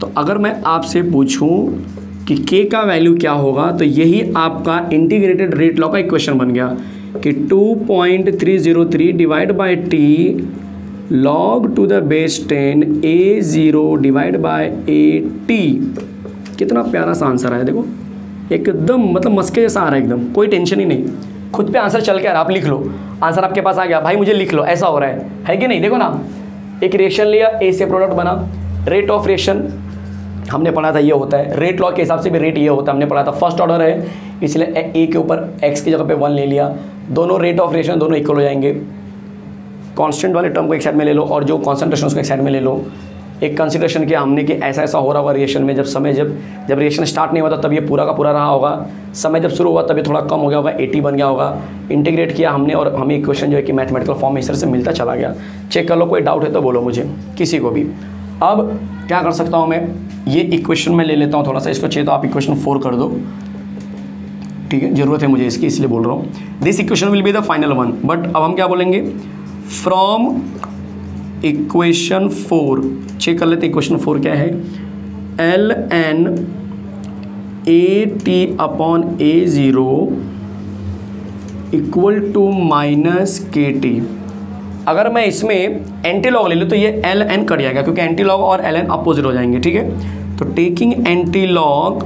तो अगर मैं आपसे पूछूं कि k का वैल्यू क्या होगा, तो यही आपका इंटीग्रेटेड रेट लॉ का इक्वेशन बन गया कि 2.303 divide by T log to the base 10 A0 divide by AT। कितना प्यारा सा आंसर आया देखो, एकदम मतलब मस्के जैसा आ रहा है, एकदम कोई टेंशन ही नहीं, खुद पे आंसर चल के आ रहा है। आप लिख लो, आंसर आपके पास आ गया भाई, मुझे लिख लो, ऐसा हो रहा है कि नहीं। देखो ना, एक रिएक्शन लिया, ए से प्रोडक्ट बना, रेट ऑफ रिएक्शन हमने पढ़ा था ये होता है, रेट लॉ के हिसाब से भी रेट ये होता है, हमने पढ़ा था। फर्स्ट ऑर्डर है इसलिए ए के ऊपर एक्स की जगह पे 1 ले लिया, दोनों रेट ऑफ रिएक्शन दोनों इक्वल हो जाएंगे। कांस्टेंट वाले टर्म को एक साइड में ले लो और जो कॉन्सेंट्रेशन उसको एक साइड में ले लो। एक कंसिडरेशन किया हमने कि ऐसा ऐसा हो रहा होगा रिएक्शन में, जब रिएक्शन स्टार्ट नहीं हुआ था तब ये पूरा का पूरा रहा होगा, समय जब शुरू हुआ तब ये थोड़ा कम हो गया होगा, 80 बन गया होगा। इंटीग्रेट किया हमने और हमें इक्वेशन जो है कि मैथमेटिकल फॉर्म में इस तरह से मिलता चला गया। चेक कर लो, कोई डाउट है तो बोलो मुझे, किसी को भी। अब क्या कर सकता हूँ मैं, ये इक्वेशन में ले लेता हूँ थोड़ा सा, इसको चाहिए तो आप इक्वेशन 4 कर दो, ठीक है, ज़रूरत है मुझे इसकी इसलिए बोल रहा हूँ। This equation will be the final one, but अब हम क्या बोलेंगे, फ्रॉम इक्वेशन 4 चेक कर लेते हैं। इक्वेशन 4 क्या है, ln AT upon A0 equal to minus KT। अगर मैं इसमें एंटी लॉग ले लूँ तो ये ln कट जाएगा, क्योंकि एंटी लॉग और ln अपोजिट हो जाएंगे, ठीक है। तो टेकिंग एंटी लॉग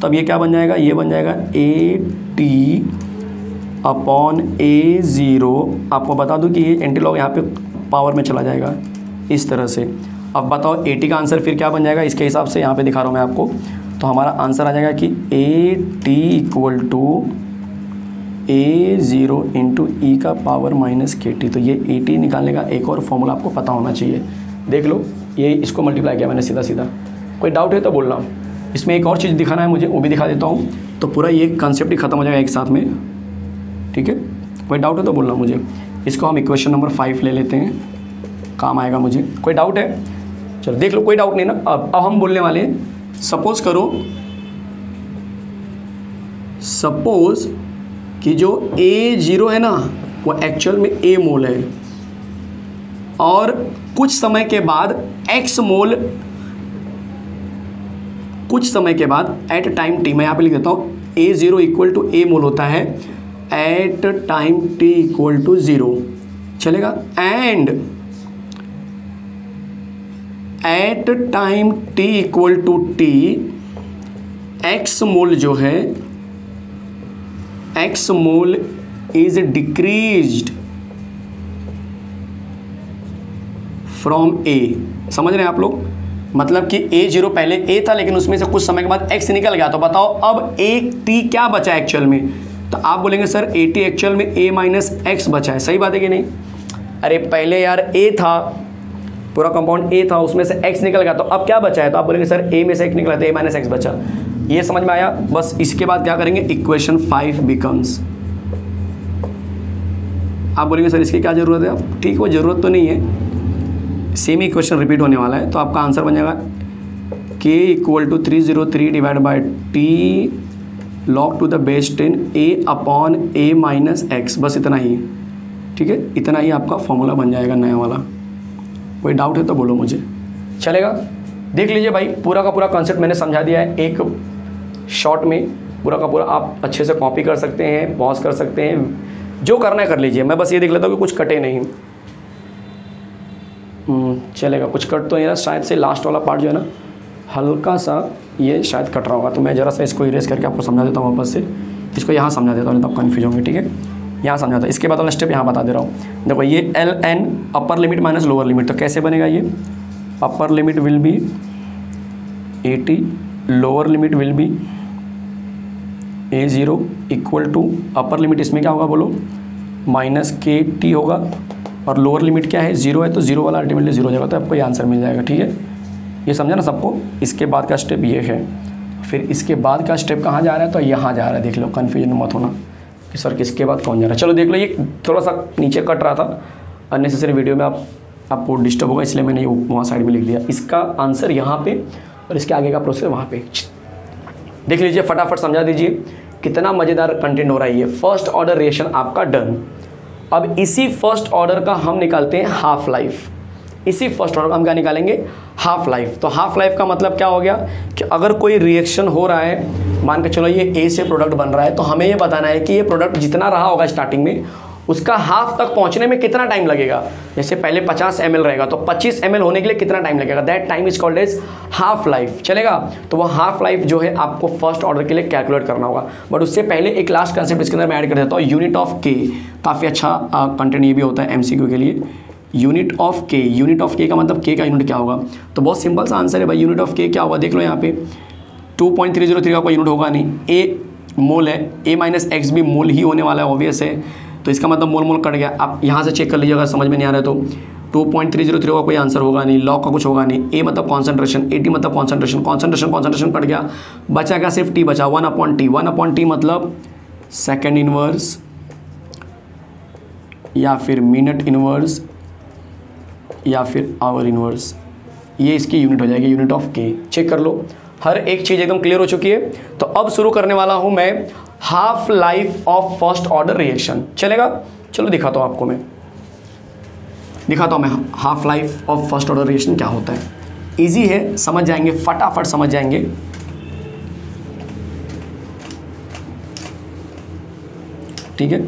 तब ये क्या बन जाएगा, ये बन जाएगा AT अपॉन A0। आपको बता दूं कि ये एंटी लॉग यहाँ पे पावर में चला जाएगा इस तरह से। अब बताओ AT का आंसर फिर क्या बन जाएगा, इसके हिसाब से यहाँ पे दिखा रहा हूँ मैं आपको। तो हमारा आंसर आ जाएगा कि AT equal to A0 into e का पावर माइनस KT। तो ये AT निकालने का एक और फॉर्मूला आपको पता होना चाहिए, देख लो, ये इसको मल्टीप्लाई किया मैंने सीधा सीधा। कोई डाउट है तो बोलना। इसमें एक और चीज़ दिखाना है मुझे, वो भी दिखा देता हूँ, तो पूरा ये कंसेप्ट ही खत्म हो जाएगा एक साथ में, ठीक है। कोई डाउट है तो बोलना मुझे। इसको हम इक्वेशन नंबर 5 ले लेते हैं, काम आएगा मुझे। कोई डाउट है, चलो देख लो, कोई डाउट नहीं ना। अब हम बोलने वाले हैं, सपोज करो, सपोज कि जो A0 है ना वो एक्चुअल में A मोल है, और कुछ समय के बाद X मोल, कुछ समय के बाद एट टाइम T, मैं यहाँ पे लिख देता हूँ, A0 equal to A mole होता है at time T equal to 0, चलेगा। And at time T equal to T X mole जो है, X mole is decreased from A। समझ रहे हैं आप लोग, मतलब कि A0 पहले A था लेकिन उसमें से कुछ समय के बाद X निकल गया, तो बताओ अब AT क्या बचा एक्चुअल में। तो आप बोलेंगे सर AT एक्चुअल में A माइनस X बचा है, सही बात है कि नहीं। अरे पहले यार A था, पूरा कंपाउंड A था, उसमें से X निकल गया, तो अब क्या बचा है। तो आप बोलेंगे सर A में से X निकला तो A माइनस X बचा। ये समझ में आया। बस इसके बाद क्या करेंगे, इक्वेशन 5 बिकम्स, आप बोलेंगे सर इसकी क्या ज़रूरत है। अब ठीक, वो ज़रूरत तो नहीं है, सेम ही क्वेश्चन रिपीट होने वाला है। तो आपका आंसर बन जाएगा K equal to 303 divide by T log to the base 10 A upon A minus X। बस इतना ही, ठीक है, इतना ही आपका फॉर्मूला बन जाएगा नया वाला। कोई डाउट है तो बोलो मुझे, चलेगा। देख लीजिए भाई, पूरा का पूरा कॉन्सेप्ट मैंने समझा दिया है एक शॉर्ट में, पूरा का पूरा आप अच्छे से कॉपी कर सकते हैं, पॉज कर सकते हैं, जो करना है कर लीजिए। मैं बस ये देख लेता हूँ कि कुछ कटे नहीं। चलेगा, कुछ कट तो नहीं, शायद से लास्ट वाला पार्ट जो है ना हल्का सा ये शायद कट रहा होगा, तो मैं ज़रा सा इसको इरेज करके आपको समझा देता हूँ वापस से। इसको यहाँ समझा देता हूँ, नहीं तो आप कन्फ्यूज होंगे, ठीक है। यहाँ समझाता, इसके बाद वाला स्टेप यहाँ बता दे रहा हूँ। देखो ये ln upper limit minus lower limit, तो कैसे बनेगा ये, upper limit will be AT, lower limit will be A0 equal to, upper limit इसमें क्या होगा बोलो, माइनस KT होगा, और लोअर लिमिट क्या है, 0 है, तो 0 वाला अल्टीमेटली 0 हो जाएगा, तो आपको ये आंसर मिल जाएगा, ठीक है। ये समझा ना सबको। इसके बाद का स्टेप ये है, फिर इसके बाद का स्टेप कहाँ जा रहा है, तो यहाँ जा रहा है। देख लो, कन्फ्यूजन मत होना कि सर किसके बाद कौन जा रहा है। चलो देख लो, ये थोड़ा सा नीचे कट रहा था, अननेसेसरी वीडियो में आपको डिस्टर्ब होगा, इसलिए मैंने ये वहाँ साइड में लिख दिया। इसका आंसर यहाँ पे और इसके आगे का प्रोसेस वहाँ पे। देख लीजिए, फटाफट समझा दीजिए, कितना मज़ेदार कंटेंट हो रहा है ये। फर्स्ट ऑर्डर रिएक्शन आपका डन। अब इसी फर्स्ट ऑर्डर का हम निकालते हैं हाफ लाइफ। इसी फर्स्ट ऑर्डर का हम क्या निकालेंगे, हाफ लाइफ। तो हाफ लाइफ का मतलब क्या हो गया कि अगर कोई रिएक्शन हो रहा है, मान के चलो ये ए से प्रोडक्ट बन रहा है, तो हमें ये बताना है कि ये प्रोडक्ट जितना रहा होगा स्टार्टिंग में उसका हाफ तक पहुंचने में कितना टाइम लगेगा। जैसे पहले 50 ml रहेगा तो 25 ml होने के लिए कितना टाइम लगेगा, that time is called as half life. चलेगा, तो वो हाफ लाइफ जो है आपको फर्स्ट ऑर्डर के लिए कैलकुलेट करना होगा। बट उससे पहले एक लास्ट कंसेप्ट इसके अंदर मैं ऐड कर देता हूँ, यूनिट ऑफ के। काफ़ी अच्छा कंटेंट ये भी होता है MCQ के लिए। यूनिट ऑफ के, यूनिट ऑफ के का मतलब के का यूनिट क्या होगा, तो बहुत सिंपल सा आंसर है भाई, यूनिट ऑफ के क्या होगा देख लो यहाँ पे 2.303 का कोई यूनिट होगा नहीं, ए मोल है, ए माइनस एक्स भी मोल ही होने वाला है, ऑब्वियस है, तो इसका मतलब मोल मोल कट गया। आप यहाँ से चेक कर लीजिए अगर समझ में नहीं आ रहा है तो 2.303 का कोई आंसर होगा नहीं, लॉग का कुछ होगा नहीं, ए मतलब कॉन्सेंट्रेशन, एटी मतलब कॉन्सेंट्रेशन, कॉन्सेंट्रेशन कट गया, बचा क्या सिर्फ टी बचा 1/T, 1/T मतलब सेकेंड इनवर्स या फिर मिनट इनवर्स या फिर आवर इनवर्स, ये इसकी यूनिट हो जाएगी, यूनिट ऑफ के। चेक कर लो, हर एक चीज़ एकदम क्लियर हो चुकी है। तो अब शुरू करने वाला हूं मैं half life of first order reaction. चलेगा, चलो दिखाता हूं आपको, मैं दिखाता हूं मैं half life of first order reaction क्या होता है। इजी है, समझ जाएंगे, फटाफट समझ जाएंगे। ठीक है,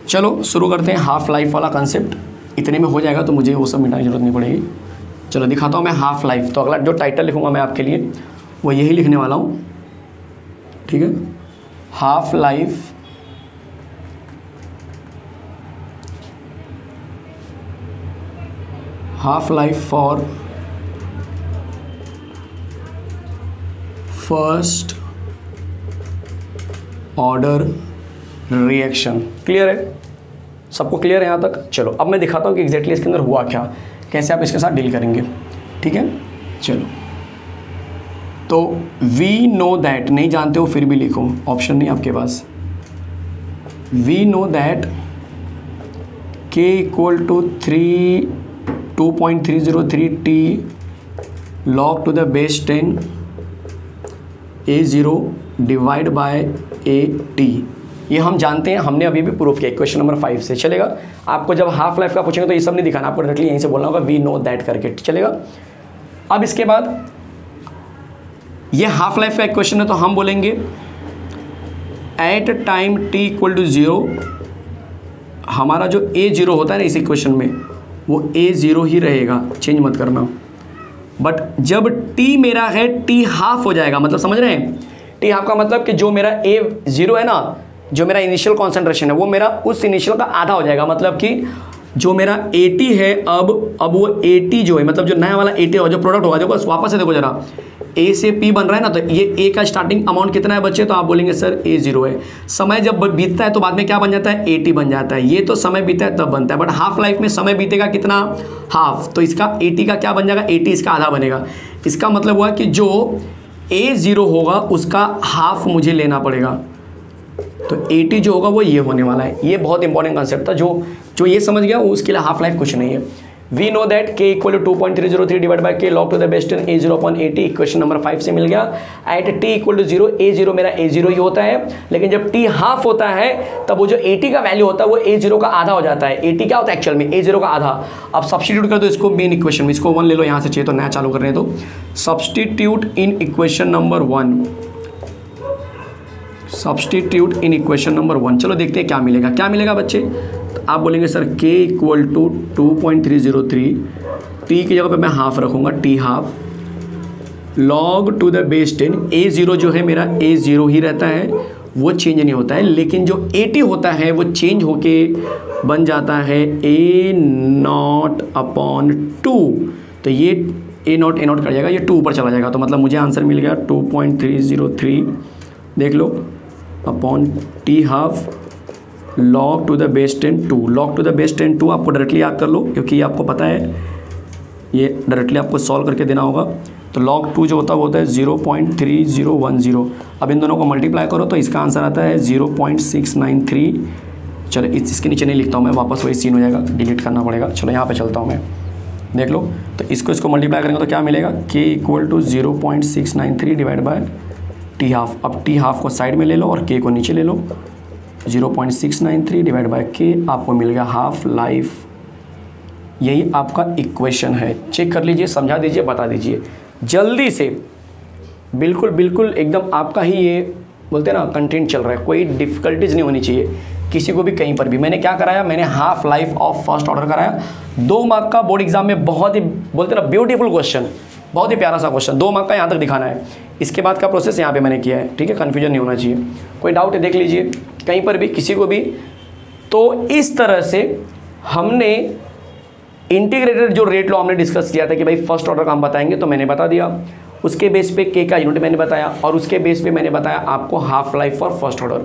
चलो शुरू करते हैं हाफ लाइफ वाला कंसेप्ट। इतने में हो जाएगा तो मुझे वो सब मिटाने की जरूरत नहीं पड़ेगी। चलो दिखाता हूँ मैं हाफ लाइफ। तो अगला जो टाइटल लिखूँगा मैं आपके लिए वो यही लिखने वाला हूँ, ठीक है, half life for first order reaction. Clear है, सबको क्लियर है यहाँ तक। चलो अब मैं दिखाता हूँ कि एग्जैक्टली इसके अंदर हुआ क्या, कैसे आप इसके साथ डील करेंगे। ठीक है, चलो तो वी नो दैट, नहीं जानते हो फिर भी लिखो, ऑप्शन नहीं आपके पास। We know that K equal to 2.303 T log to the base 10 A0 divide by AT। ये हम जानते हैं, हमने अभी भी प्रूफ किया क्वेश्चन नंबर 5 से। चलेगा, आपको जब हाफ लाइफ का पूछेंगे तो ये सब नहीं दिखाना, आपको डायरेक्टली यहीं से बोलना होगा वी नो दैट करके। चलेगा, अब इसके बाद ये हाफ लाइफ का क्वेश्चन है तो हम बोलेंगे at time t equal to 0, हमारा जो A0 होता है ना इस इक्वेशन में वो A0 ही रहेगा, चेंज मत करना। बट जब t मेरा है t हाफ हो जाएगा, मतलब समझ रहे हैं, t हाफ का मतलब कि जो मेरा A0 है ना, जो मेरा इनिशियल कॉन्सेंट्रेशन है वो मेरा उस इनिशियल का आधा हो जाएगा। मतलब कि जो मेरा AT है अब वो AT जो है, मतलब जो नया वाला AT होगा, जो प्रोडक्ट होगा, देखो वापस से देखो जरा, A से P बन रहा है ना, तो ये A का स्टार्टिंग अमाउंट कितना है बच्चे, तो आप बोलेंगे सर A0 है। समय जब बीतता है तो बाद में क्या बन जाता है, AT बन जाता है। ये तो समय बीता है तब बनता है, बट हाफ लाइफ में समय बीतेगा कितना, हाफ, तो इसका AT का क्या बन जाएगा, AT इसका आधा बनेगा। इसका मतलब हुआ कि जो A0 होगा उसका हाफ मुझे लेना पड़ेगा, तो AT जो होगा वो ये होने वाला है। ये बहुत इंपॉर्टेंट कंसेप्ट था, जो ये समझ गया उसके लिए हाफ लाइफ कुछ नहीं है। We know that k equal to 2.303 divide by k log to the base 10 A0 upon AT, equation number 5 से मिल गया। Eight t equal to 0, A0 मेरा A0 ही होता है, लेकिन जब t हाफ होता है तब वो जो AT का वैल्यू होता है वो A0 का आधा हो जाता है। AT क्या होता है एक्चुअल में, A0 का आधा। अब सब्सटीट्यूट कर दो इसको मेन इक्वेशन में, इसको 1 ले लो यहाँ से, चाहिए तो नया चालू करने दो। Substitute in equation number 1, substitute in equation number 1। चलो देखते हैं क्या मिलेगा, क्या मिलेगा बच्चे। तो आप बोलेंगे sir k equal to 2.303, t की जगह पे मैं हाफ रखूँगा, t half log to the base 10। A0 जो है मेरा A0 ही रहता है, वो चेंज नहीं होता है, लेकिन जो AT होता है वो चेंज होके बन जाता है A0 अपॉन 2। तो ये A0 कर जाएगा, ये 2 ऊपर चला जाएगा, तो मतलब मुझे आंसर मिल गया 2.303, देख लो, upon t half log to the base 10 2। Log to the base 10 2 आपको डायरेक्टली याद कर लो, क्योंकि ये आपको पता है, ये डायरेक्टली आपको सॉल्व करके देना होगा। तो लॉग 2 जो होता है वो होता है 0.3010। अब इन दोनों को मल्टीप्लाई करो तो इसका आंसर आता है 0.693। चलो इसके नीचे नहीं लिखता हूँ मैं, वापस वही सीन हो जाएगा, डिलीट करना पड़ेगा। चलो यहाँ पे चलता हूँ मैं, देख लो, तो इसको मल्टीप्लाई करेंगे तो क्या मिलेगा, k equal to 0.693 divide by t half. अब t हाफ को साइड में ले लो और k को नीचे ले लो, 0.693 डिवाइड बाय k, आपको मिल गया हाफ लाइफ यही आपका इक्वेशन है। चेक कर लीजिए, समझा दीजिए, बता दीजिए जल्दी से। बिल्कुल बिल्कुल एकदम आपका ही ये बोलते हैं ना कंटेंट चल रहा है, कोई डिफ़िकल्टीज नहीं होनी चाहिए किसी को भी कहीं पर भी। मैंने क्या कराया, मैंने half life of first order कराया। 2 मार्क का बोर्ड एग्जाम में, बहुत ही बोलते हैं ना ब्यूटीफुल क्वेश्चन, बहुत ही प्यारा सा क्वेश्चन, 2 मार्क का यहाँ तक दिखाना है। इसके बाद का प्रोसेस यहाँ पे मैंने किया है, ठीक है, कन्फ्यूजन नहीं होना चाहिए। कोई डाउट है देख लीजिए कहीं पर भी, किसी को भी। तो इस तरह से हमने इंटीग्रेटेड जो रेट लॉ हमने डिस्कस किया था कि भाई फर्स्ट ऑर्डर का हम बताएंगे, तो मैंने बता दिया। उसके बेस पे के का यूनिट मैंने बताया, और उसके बेस पे मैंने बताया आपको half life for first order.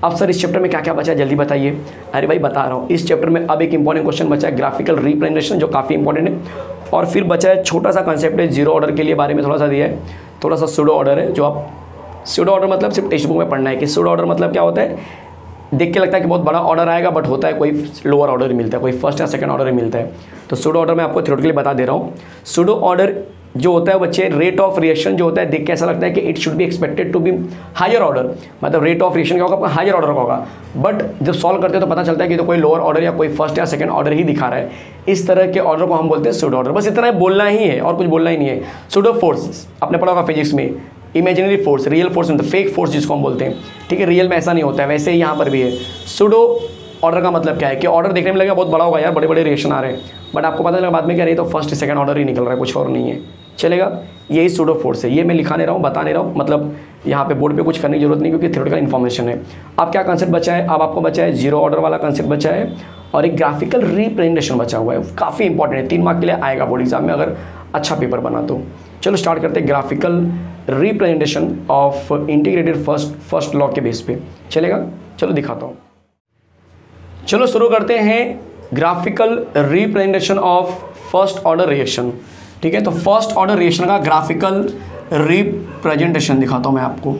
अब सर इस चैप्टर में क्या क्या बचा है जल्दी बताइए। अरे भाई बता रहा हूँ, इस चैप्टर में अब एक इंपॉर्टेंट क्वेश्चन बचा है ग्राफिकल रिप्रेजेंटेशन, जो काफ़ी इंपॉर्टेंट है। और फिर बचा है छोटा सा कंसेप्ट है जीरो ऑर्डर के लिए बारे में थोड़ा सा दिया है, थोड़ा सा सूडो ऑर्डर है, जो आप सूडो ऑर्डर मतलब सिर्फ टेक्स्ट बुक में पढ़ना है कि सूडो ऑर्डर मतलब क्या होता है। देख के लगता है कि बहुत बड़ा ऑर्डर आएगा, बट होता है कोई लोअर ऑर्डर ही मिलता है, कोई फर्स्ट या सेकंड ऑर्डर ही मिलता है। तो सूडो ऑर्डर मैं आपको थ्योरेटिकली बता दे रहा हूँ। सूडो ऑर्डर जो होता है बच्चे, रेट ऑफ रिएक्शन जो होता है, देख के ऐसा लगता है कि it should be expected to be higher order, मतलब रेट ऑफ रिएक्शन क्या होगा, हायर ऑर्डर का होगा। बट जब सॉल्व करते हैं तो पता चलता है कि तो कोई लोअर ऑर्डर या कोई फर्स्ट या सेकंड ऑर्डर ही दिखा रहा है। इस तरह के ऑर्डर को हम बोलते हैं सूडो ऑर्डर। बस इतना बोलना ही है और कुछ बोलना ही नहीं है। सूडो फोर्स आपने पढ़ा होगा फिजिक्स में, इमेजिनरी फोर्स, रियल फोर्स मतलब फेक फोर्स जिसको हम बोलते हैं, ठीक है, रियल में ऐसा नहीं होता है, वैसे ही यहाँ पर भी है। सूडो ऑर्डर का मतलब क्या है कि ऑर्डर देखने में लगेगा बहुत बड़ा होगा यार, बड़े बड़े रिएक्शन आ रहे हैं, बट आपको पता चलेगा बाद में क्या नहीं, तो फर्स्ट सेकंड ऑर्डर ही निकल रहा है, कुछ और नहीं है, चलेगा। यही सूडो फोर्स है, ये मैं लिखा नहीं रहा हूँ, बता नहीं रहा हूँ, मतलब यहाँ पे बोर्ड पे कुछ करने की जरूरत नहीं, क्योंकि थ्योरेटिकल इन्फॉर्मेशन है। अब क्या कंसेप्ट बचा है, अब आपको बचा है जीरो ऑर्डर वाला कंसेप्ट बचा है, और एक ग्राफिकल रिप्रेजेंटेशन बचा हुआ है, काफ़ी इंपॉर्टेंट है, 3 मार्क के लिए आएगा बोर्ड एग्जाम में अगर अच्छा पेपर बना तो। चलो स्टार्ट करते हैं graphical representation of integrated first law के बेस पे, चलेगा। चलो दिखाता हूँ, चलो शुरू करते हैं graphical representation of first order reaction, ठीक है। तो फर्स्ट ऑर्डर रिएक्शन का ग्राफिकल रिप्रेजेंटेशन दिखाता हूँ मैं आपको।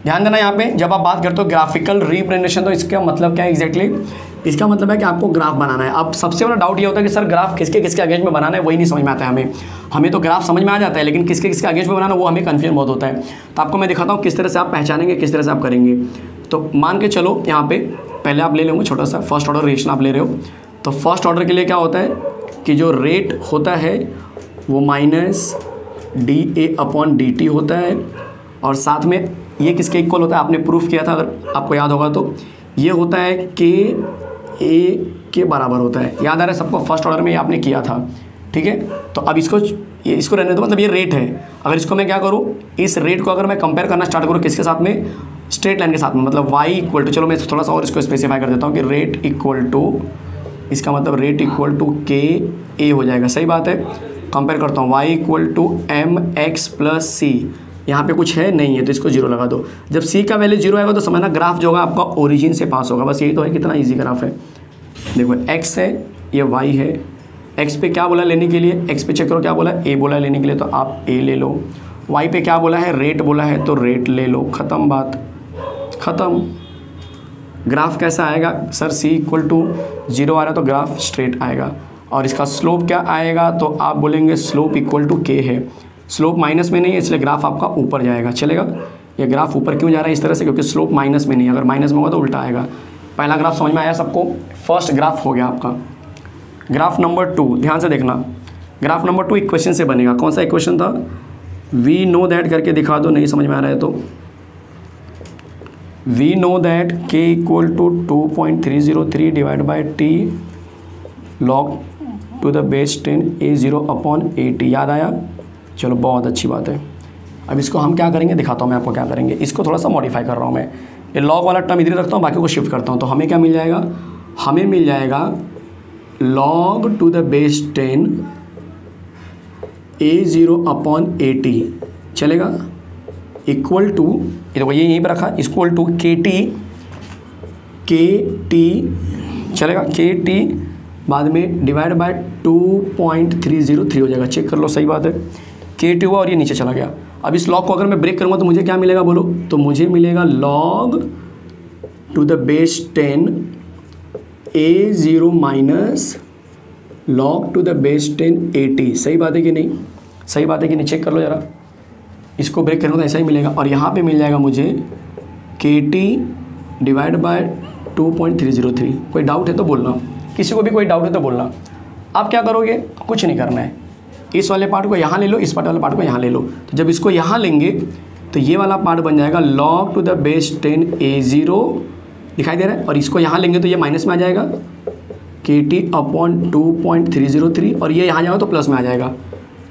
ध्यान देना यहाँ पे, जब आप बात करते हो ग्राफिकल रिप्रेजेंटेशन तो इसका मतलब क्या है एग्जैक्टली, इसका मतलब है कि आपको ग्राफ बनाना है। अब सबसे बड़ा डाउट ये होता है कि सर ग्राफ किसके किसके अगेंस्ट में बनाना है, वही नहीं समझ में आता है हमें तो ग्राफ समझ में आ जाता है, लेकिन किसके किसके अगेंस्ट में बनाना वो हमें कन्फ्यूजन बहुत होता है। तो आपको मैं दिखाता हूँ किस तरह से आप पहचानेंगे, किस तरह से आप करेंगे। तो मान के चलो यहाँ पे पहले आप ले लेंगे छोटा सा फर्स्ट ऑर्डर रिएक्शन आप ले रहे हो। तो फर्स्ट ऑर्डर के लिए क्या होता है कि जो रेट होता है वो माइनस dA/dt होता है, और साथ में ये किसके इक्वल होता है, आपने प्रूफ किया था अगर आपको याद होगा तो, ये होता है KA के बराबर होता है। याद आ रहा है सबको, फर्स्ट ऑर्डर में ये आपने किया था, ठीक है। तो अब इसको रहने दो, मतलब ये रेट है। अगर इसको मैं क्या करूँ, इस रेट को अगर मैं कंपेयर करना स्टार्ट करूँ किसके साथ में, स्ट्रेट लाइन के साथ में, मतलब y इक्वल टू, चलो मैं थोड़ा सा और इसको स्पेसिफाई कर देता हूँ कि रेट इक्वल टू, इसका मतलब रेट इक्वल टू KA हो जाएगा, सही बात है। कंपेयर करता हूँ y equal to mx plus C, यहाँ पे कुछ है नहीं है तो इसको जीरो लगा दो। जब c का वैल्यू जीरो आएगा तो समझना ग्राफ जो होगा आपका ओरिजिन से पास होगा। बस यही तो है, कितना इजी ग्राफ है। देखो x है, ये y है, x पे क्या बोला लेने के लिए, x पे चेक करो क्या बोला, a बोला लेने के लिए तो आप a ले लो। y पे क्या बोला है, रेट बोला है तो रेट ले लो, ख़त्म बात, ख़त्म। ग्राफ कैसा आएगा sir, c equal to zero आ रहा है तो ग्राफ स्ट्रेट आएगा, और इसका स्लोप क्या आएगा तो आप बोलेंगे स्लोप इक्वल टू k है। स्लोप माइनस में नहीं है इसलिए ग्राफ आपका ऊपर जाएगा, चलेगा। ये ग्राफ ऊपर क्यों जा रहा है इस तरह से, क्योंकि स्लोप माइनस में नहीं है, अगर माइनस में होगा तो उल्टा आएगा। पहला ग्राफ समझ में आया सबको, फर्स्ट ग्राफ हो गया आपका। ग्राफ नंबर 2 ध्यान से देखना, ग्राफ नंबर 2 इक्वेशन से बनेगा। कौन सा इक्वेशन था, वी नो दैट करके दिखा दो, नहीं समझ में आ रहा है तो। We know that k equal to 2.303 divide by t log to the base 10 A0/80, याद आया, चलो बहुत अच्छी बात है। अब इसको हम क्या करेंगे दिखाता हूँ मैं आपको क्या करेंगे। इसको थोड़ा सा मॉडिफाई कर रहा हूँ मैं, ये लॉग वाला टर्म इधर रखता हूँ, बाकी को शिफ्ट करता हूँ। तो हमें क्या मिल जाएगा, हमें मिल जाएगा log to the base 10 A0/80, चलेगा, इक्वल टू, ये देखो ये यहीं पर रखा, इक्वल टू KT चलेगा, KT बाद में डिवाइड बाय 2.303 हो जाएगा, चेक कर लो, सही बात है। KT हुआ और ये नीचे चला गया। अब इस लॉग को अगर मैं ब्रेक करूँगा तो मुझे क्या मिलेगा बोलो, तो मुझे मिलेगा log to the base 10 A0 minus log to the base 10 80, सही बात है कि नहीं, सही बात है कि नहीं, चेक कर लो ज़रा, इसको ब्रेक करूँगा तो ऐसा ही मिलेगा। और यहाँ पे मिल जाएगा मुझे KT डिवाइड बाय 2.303। कोई डाउट है तो बोलना, किसी को भी कोई डाउट है तो बोलना। आप क्या करोगे, कुछ नहीं करना है, इस वाले पार्ट को यहाँ ले लो, इस वाले पार्ट को यहाँ ले लो। तो जब इसको यहाँ लेंगे तो ये वाला पार्ट बन जाएगा log to the base 10 A0 दिखाई दे रहा है, और इसको यहाँ लेंगे तो ये माइनस में आ जाएगा KT अपॉन 2.303, और ये यहाँ जाएगा तो प्लस में आ जाएगा।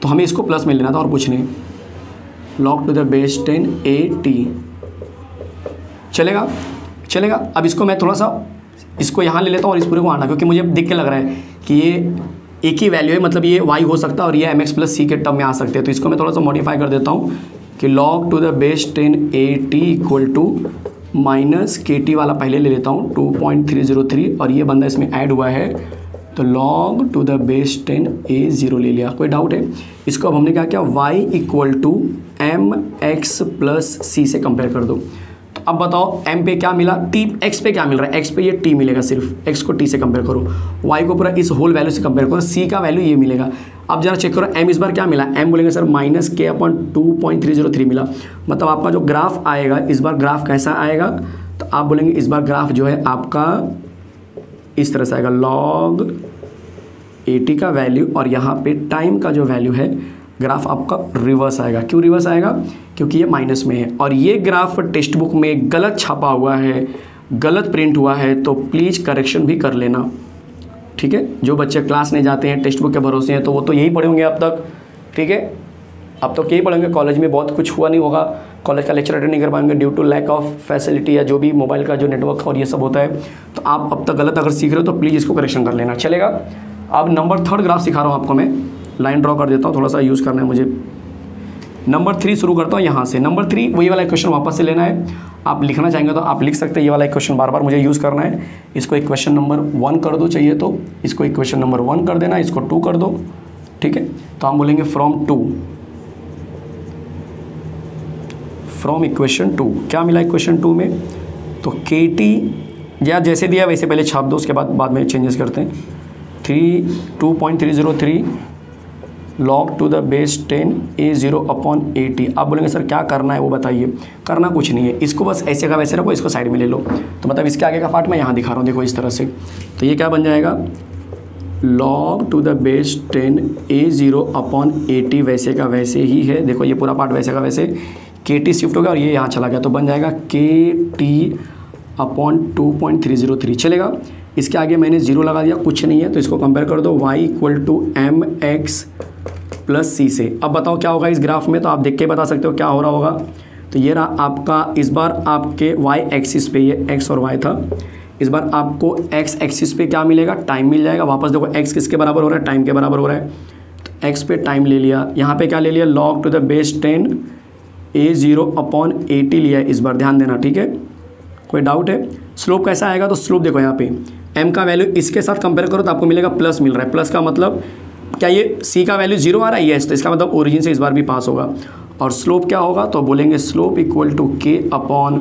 तो हमें इसको प्लस में लेना था और कुछ नहीं, log to the base 10 AT चलेगा, चलेगा। अब इसको मैं थोड़ा सा इसको यहाँ ले लेता हूँ और इस पूरे को आना, क्योंकि मुझे देख के लग रहा है कि ये एक ही वैल्यू है, मतलब ये y हो सकता है और ये mx प्लस c के टर्म में आ सकते हैं। तो इसको मैं थोड़ा सा मॉडिफाई कर देता हूँ कि log to the base 10 AT equal to minus KT वाला पहले ले लेता हूँ 2.303, और ये बंदा इसमें ऐड हुआ है तो log to the base 10 A0 ले लिया। कोई डाउट है? इसको अब हमने क्या किया, y equal to mx plus c से कंपेयर कर दो। तो अब बताओ m पे क्या मिला, t, x पे क्या मिल रहा है, x पे ये t मिलेगा, सिर्फ x को t से कंपेयर करो, y को पूरा इस होल वैल्यू से कंपेयर करो, c का वैल्यू ये मिलेगा। अब जरा चेक करो m इस बार क्या मिला, m बोलेंगे सर माइनस k अपॉन 2.303 मिला। मतलब आपका जो ग्राफ आएगा इस बार ग्राफ कैसा आएगा, तो आप बोलेंगे इस बार ग्राफ जो है आपका इस तरह से आएगा, log 80 का वैल्यू और यहाँ पे टाइम का जो वैल्यू है ग्राफ आपका रिवर्स आएगा। क्यों रिवर्स आएगा, क्योंकि ये माइनस में है और ये ग्राफ टेक्स्ट बुक में गलत छपा हुआ है, गलत प्रिंट हुआ है, तो प्लीज़ करेक्शन भी कर लेना, ठीक है। जो बच्चे क्लास नहीं जाते हैं, टेक्स्ट बुक के भरोसे हैं, तो वो तो यही पढ़े होंगे अब तक, ठीक है। अब तो यही पढ़ेंगे, कॉलेज में बहुत कुछ हुआ नहीं होगा, कॉलेज का लेक्चर अटेंड नहीं कर पाएंगे due to lack of facility या जो भी मोबाइल का जो नेटवर्क और ये सब होता है। तो आप अब तक गलत अगर सीख रहे हो तो प्लीज़ इसको करेक्शन कर लेना, चलेगा। अब नंबर 3 ग्राफ सिखा रहा हूँ आपको, मैं लाइन ड्रॉ कर देता हूँ, थोड़ा सा यूज़ करना है मुझे। नंबर 3 शुरू करता हूँ यहाँ से। नंबर 3 वही वाला इक्वेशन वापस से लेना है, आप लिखना चाहेंगे तो आप लिख सकते हैं, ये वाला इक्वेशन बार बार मुझे यूज़ करना है। इसको इक्वेशन नंबर 1 कर दो चाहिए तो, इसको इक्वेशन नंबर 1 कर देना, इसको 2 कर दो, ठीक है। तो हम बोलेंगे फ्रॉम इक्वेशन 2 क्या मिला इक्वेशन 2 में, तो KT या जैसे दिया वैसे पहले छाप दो, उसके बाद में चेंजेस करते हैं। 2.303 log to the base 10 A0 upon 80। आप बोलेंगे सर क्या करना है वो बताइए। करना कुछ नहीं है, इसको बस ऐसे का वैसे रखो, इसको साइड में ले लो। तो मतलब इसके आगे का पार्ट मैं यहाँ दिखा रहा हूँ, देखो इस तरह से। तो ये क्या बन जाएगा, log to the base 10 A0 upon 80, वैसे का वैसे ही है, देखो ये पूरा पार्ट वैसे का वैसे, KT शिफ्ट हो गया और ये यहाँ चला गया, तो बन जाएगा KT अपॉन 2.303, चलेगा। इसके आगे मैंने 0 लगा दिया, कुछ नहीं है, तो इसको कंपेयर कर दो y equal to mx plus c से। अब बताओ क्या होगा इस ग्राफ में, तो आप देख के बता सकते हो क्या हो रहा होगा। तो ये रहा आपका, इस बार आपके y एक्सिस पे ये x और y था, इस बार आपको x एक्सिस पे क्या मिलेगा, टाइम मिल जाएगा। वापस देखो x किसके बराबर हो रहा है, टाइम के बराबर हो रहा है, तो x पे टाइम ले लिया, यहाँ पे क्या ले लिया, log to the base 10 A0 upon 80 लिया है इस बार, ध्यान देना, ठीक है। कोई डाउट है? स्लोप कैसा आएगा, तो स्लोप देखो यहाँ पे m का वैल्यू इसके साथ कंपेयर करो तो आपको मिलेगा प्लस मिल रहा है। प्लस का मतलब क्या, ये c का वैल्यू 0 आ रहा है, यस, तो इसका मतलब ओरिजिन से इस बार भी पास होगा। और स्लोप क्या होगा, तो बोलेंगे slope equal to k upon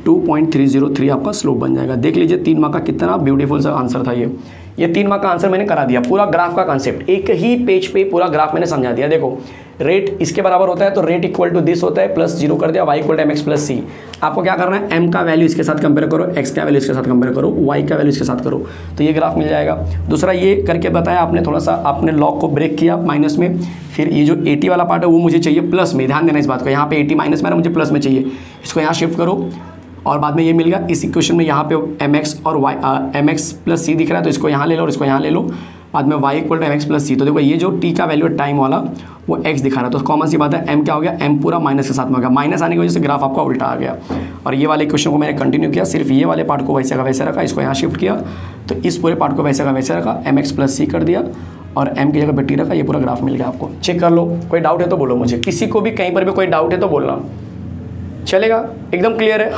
2.303 आपका स्लोप बन जाएगा। देख लीजिए 3 मार्क का कितना ब्यूटीफुल सा आंसर था ये 3 मार्क का आंसर मैंने करा दिया। पूरा ग्राफ का कॉन्सेप्ट एक ही पेज पे पूरा ग्राफ मैंने समझा दिया। देखो रेट इसके बराबर होता है तो रेट इक्वल टू दिस होता है, प्लस 0 कर दिया, y equal to mx plus c। आपको क्या करना है, m का वैल्यू इसके साथ कंपेयर करो, x का वैल्यू इसके साथ कंपेयर करो, y का वैल्यू इसके साथ करो, तो ये ग्राफ मिल जाएगा। दूसरा ये करके बताया आपने, थोड़ा सा आपने लॉग को ब्रेक किया माइनस में, फिर ये जो 80 वाला पार्ट है वो मुझे चाहिए प्लस में, ध्यान देना इस बात को। यहाँ पे 80 माइनस में, मुझे प्लस में चाहिए, इसको यहाँ शिफ्ट करो और बाद में ये मिल गया। इस इक्वेशन में यहाँ पे mx और y mx प्लस c दिख रहा है, तो इसको यहाँ ले लो और इसको यहाँ ले लो, बाद में y equal to mx plus c। तो देखो ये जो t का वैल्यू है टाइम वाला वो x दिखा रहा है, तो कॉमन सी बात है m क्या हो गया, m पूरा माइनस के साथ में हो गया, माइनस आने की वजह से ग्राफ आपका उल्टा आ गया। और ये वाले इक्वेशन को मैंने कंटिन्यू किया, सिर्फ ये वाले पार्ट को वैसे का वैसे रखा, इसको यहाँ शिफ्ट किया, तो इस पूरे पार्ट को वैसे का वैसे रखा, mx प्लस c कर दिया और m की जगह पे t रखा, ये पूरा ग्राफ मिल गया आपको। चेक कर लो, कोई डाउट है तो बोलो मुझे, किसी को भी कहीं पर भी कोई डाउट है तो बोलना, चलेगा। एकदम क्लियर है,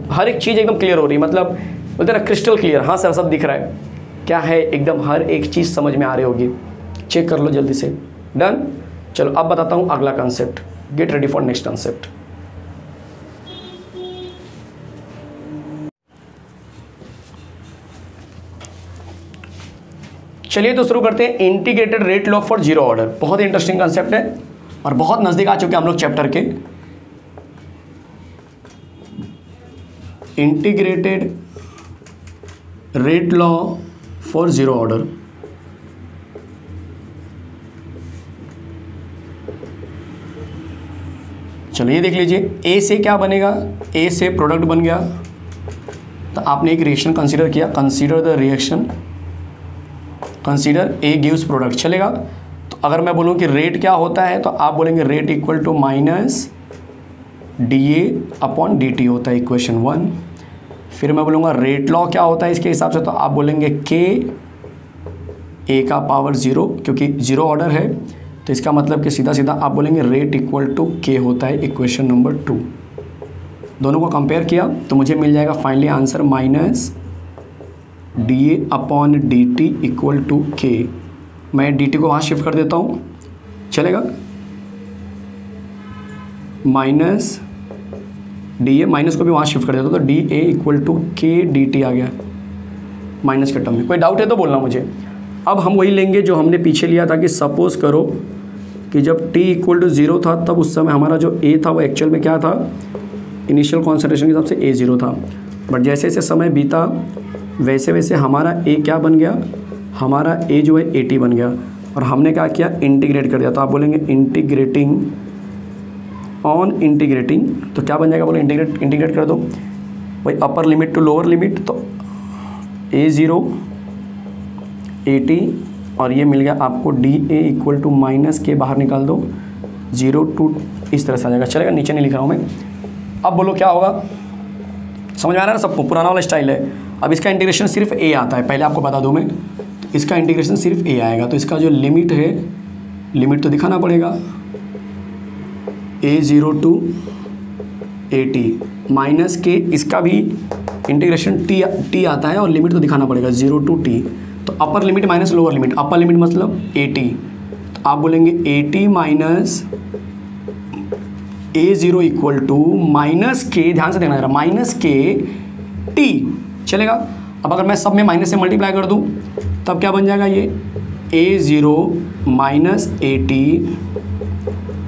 हर एक चीज़ एकदम क्लियर हो रही है, मतलब बोलते ना क्रिस्टल क्लियर। हाँ सर सब दिख रहा है, क्या है, एकदम हर एक चीज़ समझ में आ रही होगी। चेक कर लो जल्दी से, डन। चलो अब बताता हूँ अगला concept, get ready for next concept. चलिए तो शुरू करते हैं integrated rate law for zero order. बहुत ही इंटरेस्टिंग कंसेप्ट है और बहुत नज़दीक आ चुके हैं हम लोग चैप्टर के। Integrated rate law for zero order. चलिए देख लीजिए, ए से क्या बनेगा, ए से प्रोडक्ट बन गया, तो आपने एक रिएक्शन कंसीडर किया, consider the reaction, consider A gives product, चलेगा। तो अगर मैं बोलूँ कि रेट क्या होता है तो आप बोलेंगे rate equal to minus D A upon D T होता है, इक्वेशन 1। फिर मैं बोलूँगा रेट लॉ क्या होता है इसके हिसाब से, तो आप बोलेंगे के ए का पावर 0, क्योंकि जीरो ऑर्डर है तो इसका मतलब कि सीधा सीधा आप बोलेंगे रेट इक्वल टू के होता है, इक्वेशन नंबर 2। दोनों को कंपेयर किया तो मुझे मिल जाएगा finally answer minus D A upon D T equal to K. मैं डी टी को वहाँ शिफ्ट कर देता हूँ, चलेगा। माइनस डी ए, माइनस को भी वहाँ शिफ्ट कर देता हूँ, तो डी ए इक्वल टू के डी टी आ गया माइनस के टर्म में। कोई डाउट है तो बोलना मुझे। अब हम वही लेंगे जो हमने पीछे लिया था कि सपोज़ करो कि जब t इक्वल टू 0 था तब उस समय हमारा जो a था वो एक्चुअल में क्या था, इनिशियल कॉन्सेंट्रेशन के हिसाब से a 0 था, बट जैसे जैसे समय बीता वैसे वैसे हमारा a क्या बन गया, हमारा a जो है 80 बन गया, और हमने क्या किया, इंटीग्रेट कर दिया। तो आप बोलेंगे इंटीग्रेटिंग ऑन इंटीग्रेटिंग, तो क्या बन जाएगा, बोले इंटीग्रेट कर दो वही upper limit to lower limit, तो a 0 80 और ये मिल गया आपको D A equal to minus K, बाहर निकाल दो 0 टू, इस तरह से आ जाएगा, चलेगा। नीचे नहीं लिख रहा हूँ मैं। अब बोलो क्या होगा, समझ में आ रहा है ना सबको, पुराना वाला स्टाइल है। अब इसका इंटीग्रेशन सिर्फ ए आता है, पहले आपको बता दूँ मैं, तो इसका इंटीग्रेशन सिर्फ ए आएगा, तो इसका जो लिमिट है, लिमिट तो दिखाना पड़ेगा, A0 टू 80 माइनस के, इसका भी इंटीग्रेशन टी आता है और लिमिट तो दिखाना पड़ेगा 0 टू टी। तो अपर limit minus lower limit, upper limit मतलब 80, तो आप बोलेंगे 80 minus A0 equal to minus के, ध्यान से देखना जरा, माइनस के टी, चलेगा। अब अगर मैं सब में माइनस से मल्टीप्लाई कर दूं तब क्या बन जाएगा, ये A0 माइनस 80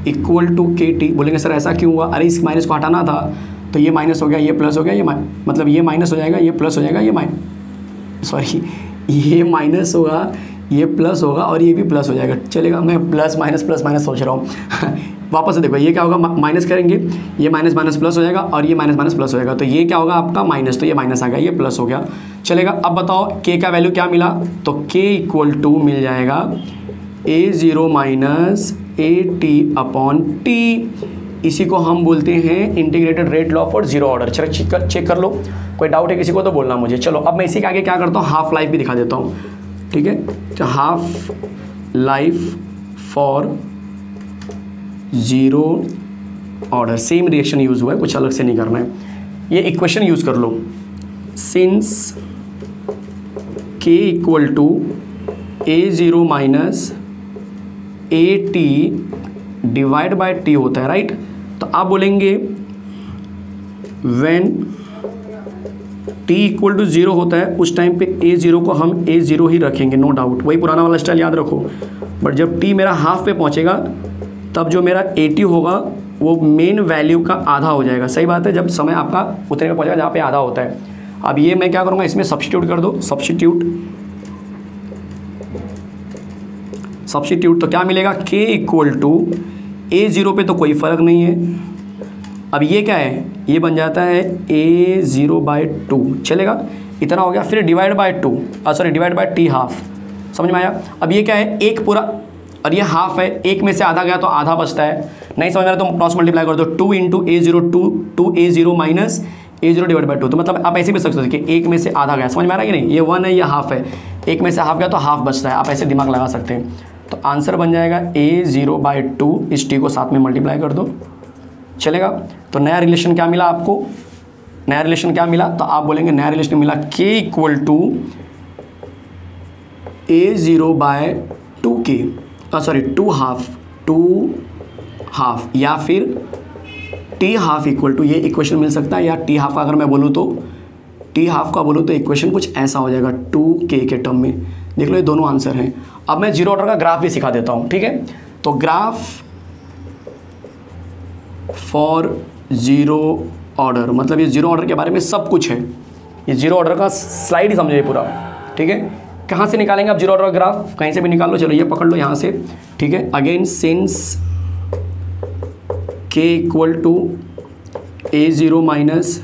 इक्वल टू के टी। बोलेंगे सर ऐसा क्यों हुआ, अरे इस माइनस को हटाना था, तो ये माइनस हो गया, ये प्लस हो गया, ये मतलब ये माइनस हो जाएगा, ये प्लस हो जाएगा, ये माइनस होगा, ये प्लस होगा और ये भी प्लस हो जाएगा, चलेगा। मैं प्लस माइनस सोच रहा हूँ वापस से देखो, ये क्या होगा, माइनस करेंगे, ये माइनस माइनस प्लस हो जाएगा और ये माइनस माइनस प्लस हो जाएगा, तो ये क्या होगा आपका माइनस, तो ये माइनस आ गया, ये प्लस हो गया, चलेगा। अब बताओ के का वैल्यू क्या मिला, तो के इक्वल टू मिल जाएगा A0 minus AT upon T. इसी को हम बोलते हैं integrated rate law for zero order. चलो चेक कर लो, कोई डाउट है किसी को तो बोलना मुझे। चलो अब मैं इसी के आगे क्या करता हूँ, हाफ लाइफ भी दिखा देता हूँ, ठीक है। तो half life for zero order, same reaction use हुआ है, कुछ अलग से नहीं करना है। ये इक्वेशन यूज़ कर लो, since K equal to A0 minus AT divide by T होता है, राइट। तो आप बोलेंगे व्हेन t इक्वल टू 0 होता है उस टाइम पे A0 को हम A0 ही रखेंगे, नो डाउट, वही पुराना वाला स्टाइल याद रखो। बट जब t मेरा हाफ पे पहुंचेगा तब जो मेरा AT होगा वो मेन वैल्यू का आधा हो जाएगा, सही बात है, जब समय आपका उतने में पहुंचेगा जहाँ पे आधा होता है। अब ये मैं क्या करूँगा, इसमें सब्स्टिट्यूट कर दो, सब्स्टिट्यूट तो क्या मिलेगा, k इक्वल टू A0 पे तो कोई फ़र्क नहीं है। अब ये क्या है, ये बन जाता है A0 बाई 2, चलेगा, इतना हो गया। फिर divide by 2, divide by T half, समझ में आया। अब ये क्या है, एक पूरा और ये हाफ है, एक में से आधा गया तो आधा बचता है, नहीं समझ में आ रहा तो क्रॉस मल्टीप्लाई कर दो, 2 into A0 2 A0 minus A0 divide by 2। तो मतलब आप ऐसे भी सकते हो कि एक में से आधा गया, समझ में आ रहा है कि नहीं, ये 1 है, ये हाफ है, एक में से हाफ गया तो हाफ बचता है, आप ऐसे दिमाग लगा सकते हैं। तो आंसर बन जाएगा A0 बाई 2, इस टी को साथ में मल्टीप्लाई कर दो, चलेगा। तो नया रिलेशन क्या मिला आपको, नया रिलेशन क्या मिला, तो आप बोलेंगे नया रिलेशन मिला k equal to A0 by 2k, 2 half, या फिर t हाफ इक्वल टू, ये इक्वेशन मिल सकता है, या t हाफ का अगर मैं बोलूँ तो t हाफ का बोलूँ तो इक्वेशन कुछ ऐसा हो जाएगा 2k के टर्म में, देख लो ये दोनों आंसर हैं। अब मैं जीरो ऑर्डर का ग्राफ भी सिखा देता हूँ, ठीक है। तो ग्राफ फॉर जीरो ऑर्डर, मतलब ये जीरो ऑर्डर के बारे में सब कुछ है, ये जीरो ऑर्डर का स्लाइड ही समझिए पूरा, ठीक है। कहाँ से निकालेंगे आप जीरो ऑर्डर का ग्राफ? कहीं से भी निकाल लो, चलो ये पकड़ लो यहाँ से, ठीक है। Again since k equal to A0 minus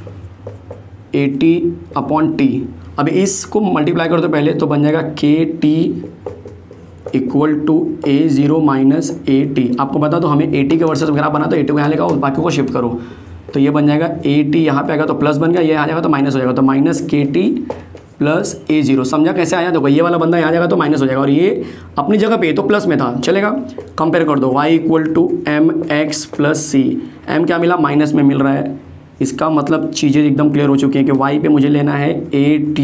AT/T, अब इसको मल्टीप्लाई कर दो पहले, तो बन जाएगा KT equal to A0 minus AT। आपको बता दो हमें AT के वर्सेस ग्राफ बना, तो AT को यहाँ लेगा और बाकी को शिफ्ट करो, तो ये बन जाएगा AT, यहाँ पे आएगा तो प्लस बन गया, ये आ जाएगा तो माइनस हो जाएगा, तो माइनस KT प्लस A0। समझा कैसे आया? देखो ये वाला बंदा यहाँ जाएगा तो माइनस हो जाएगा, और ये अपनी जगह पे तो प्लस में था, चलेगा। कंपेयर कर दो, y equal to MX plus C, M क्या मिला? माइनस में मिल रहा है। इसका मतलब चीज़ें एकदम क्लियर हो चुकी हैं कि y पे मुझे लेना है AT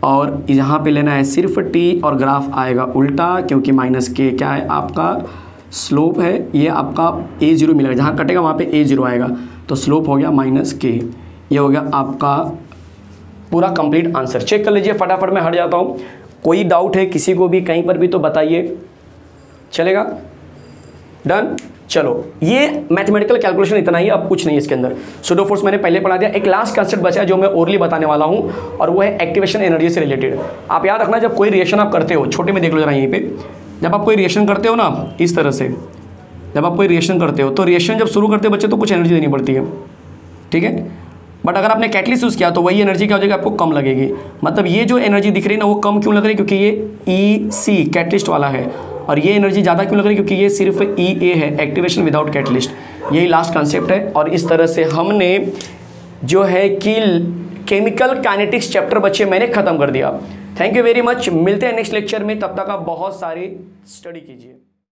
और यहाँ पे लेना है सिर्फ T, और ग्राफ आएगा उल्टा क्योंकि माइनस के क्या है आपका स्लोप है, ये आपका A0 मिलेगा, जहाँ कटेगा वहाँ पे A0 आएगा, तो स्लोप हो गया माइनस के। ये हो गया आपका पूरा कंप्लीट आंसर। चेक कर लीजिए, फटाफट मैं हट जाता हूँ। कोई डाउट है किसी को भी कहीं पर भी तो बताइए, चलेगा? डन। चलो ये मैथमेटिकल कैलकुलेशन इतना ही, अब कुछ नहीं इसके अंदर। सूडो फोर्स मैंने पहले पढ़ा दिया। एक लास्ट कंसेप्ट बचा है जो मैं ओरली बताने वाला हूँ, और वो है एक्टिवेशन एनर्जी से रिलेटेड। आप याद रखना, जब कोई रिएक्शन आप करते हो, छोटे में देख लो जरा यहीं पे, जब आप कोई रिएक्शन करते हो ना इस तरह से, जब आप कोई रिएक्शन करते हो तो रिएक्शन जब शुरू करते हो बच्चे तो कुछ एनर्जी देनी पड़ती है, ठीक है। बट अगर आपने कैटलिस्ट यूज़ किया तो वही एनर्जी क्या हो जाएगी, आपको कम लगेगी। मतलब ये जो एनर्जी दिख रही है ना वो कम क्यों लग रही है? क्योंकि ये EC कैटलिस्ट वाला है, और ये एनर्जी ज़्यादा क्यों लग रही है? क्योंकि ये सिर्फ EA है, एक्टिवेशन विदाउट कैटलिस्ट। यही लास्ट कंसेप्ट है, और इस तरह से हमने जो है कि केमिकल काइनेटिक्स चैप्टर बच्चे मैंने ख़त्म कर दिया। थैंक यू वेरी मच, मिलते हैं नेक्स्ट लेक्चर में, तब तक आप बहुत सारी स्टडी कीजिए।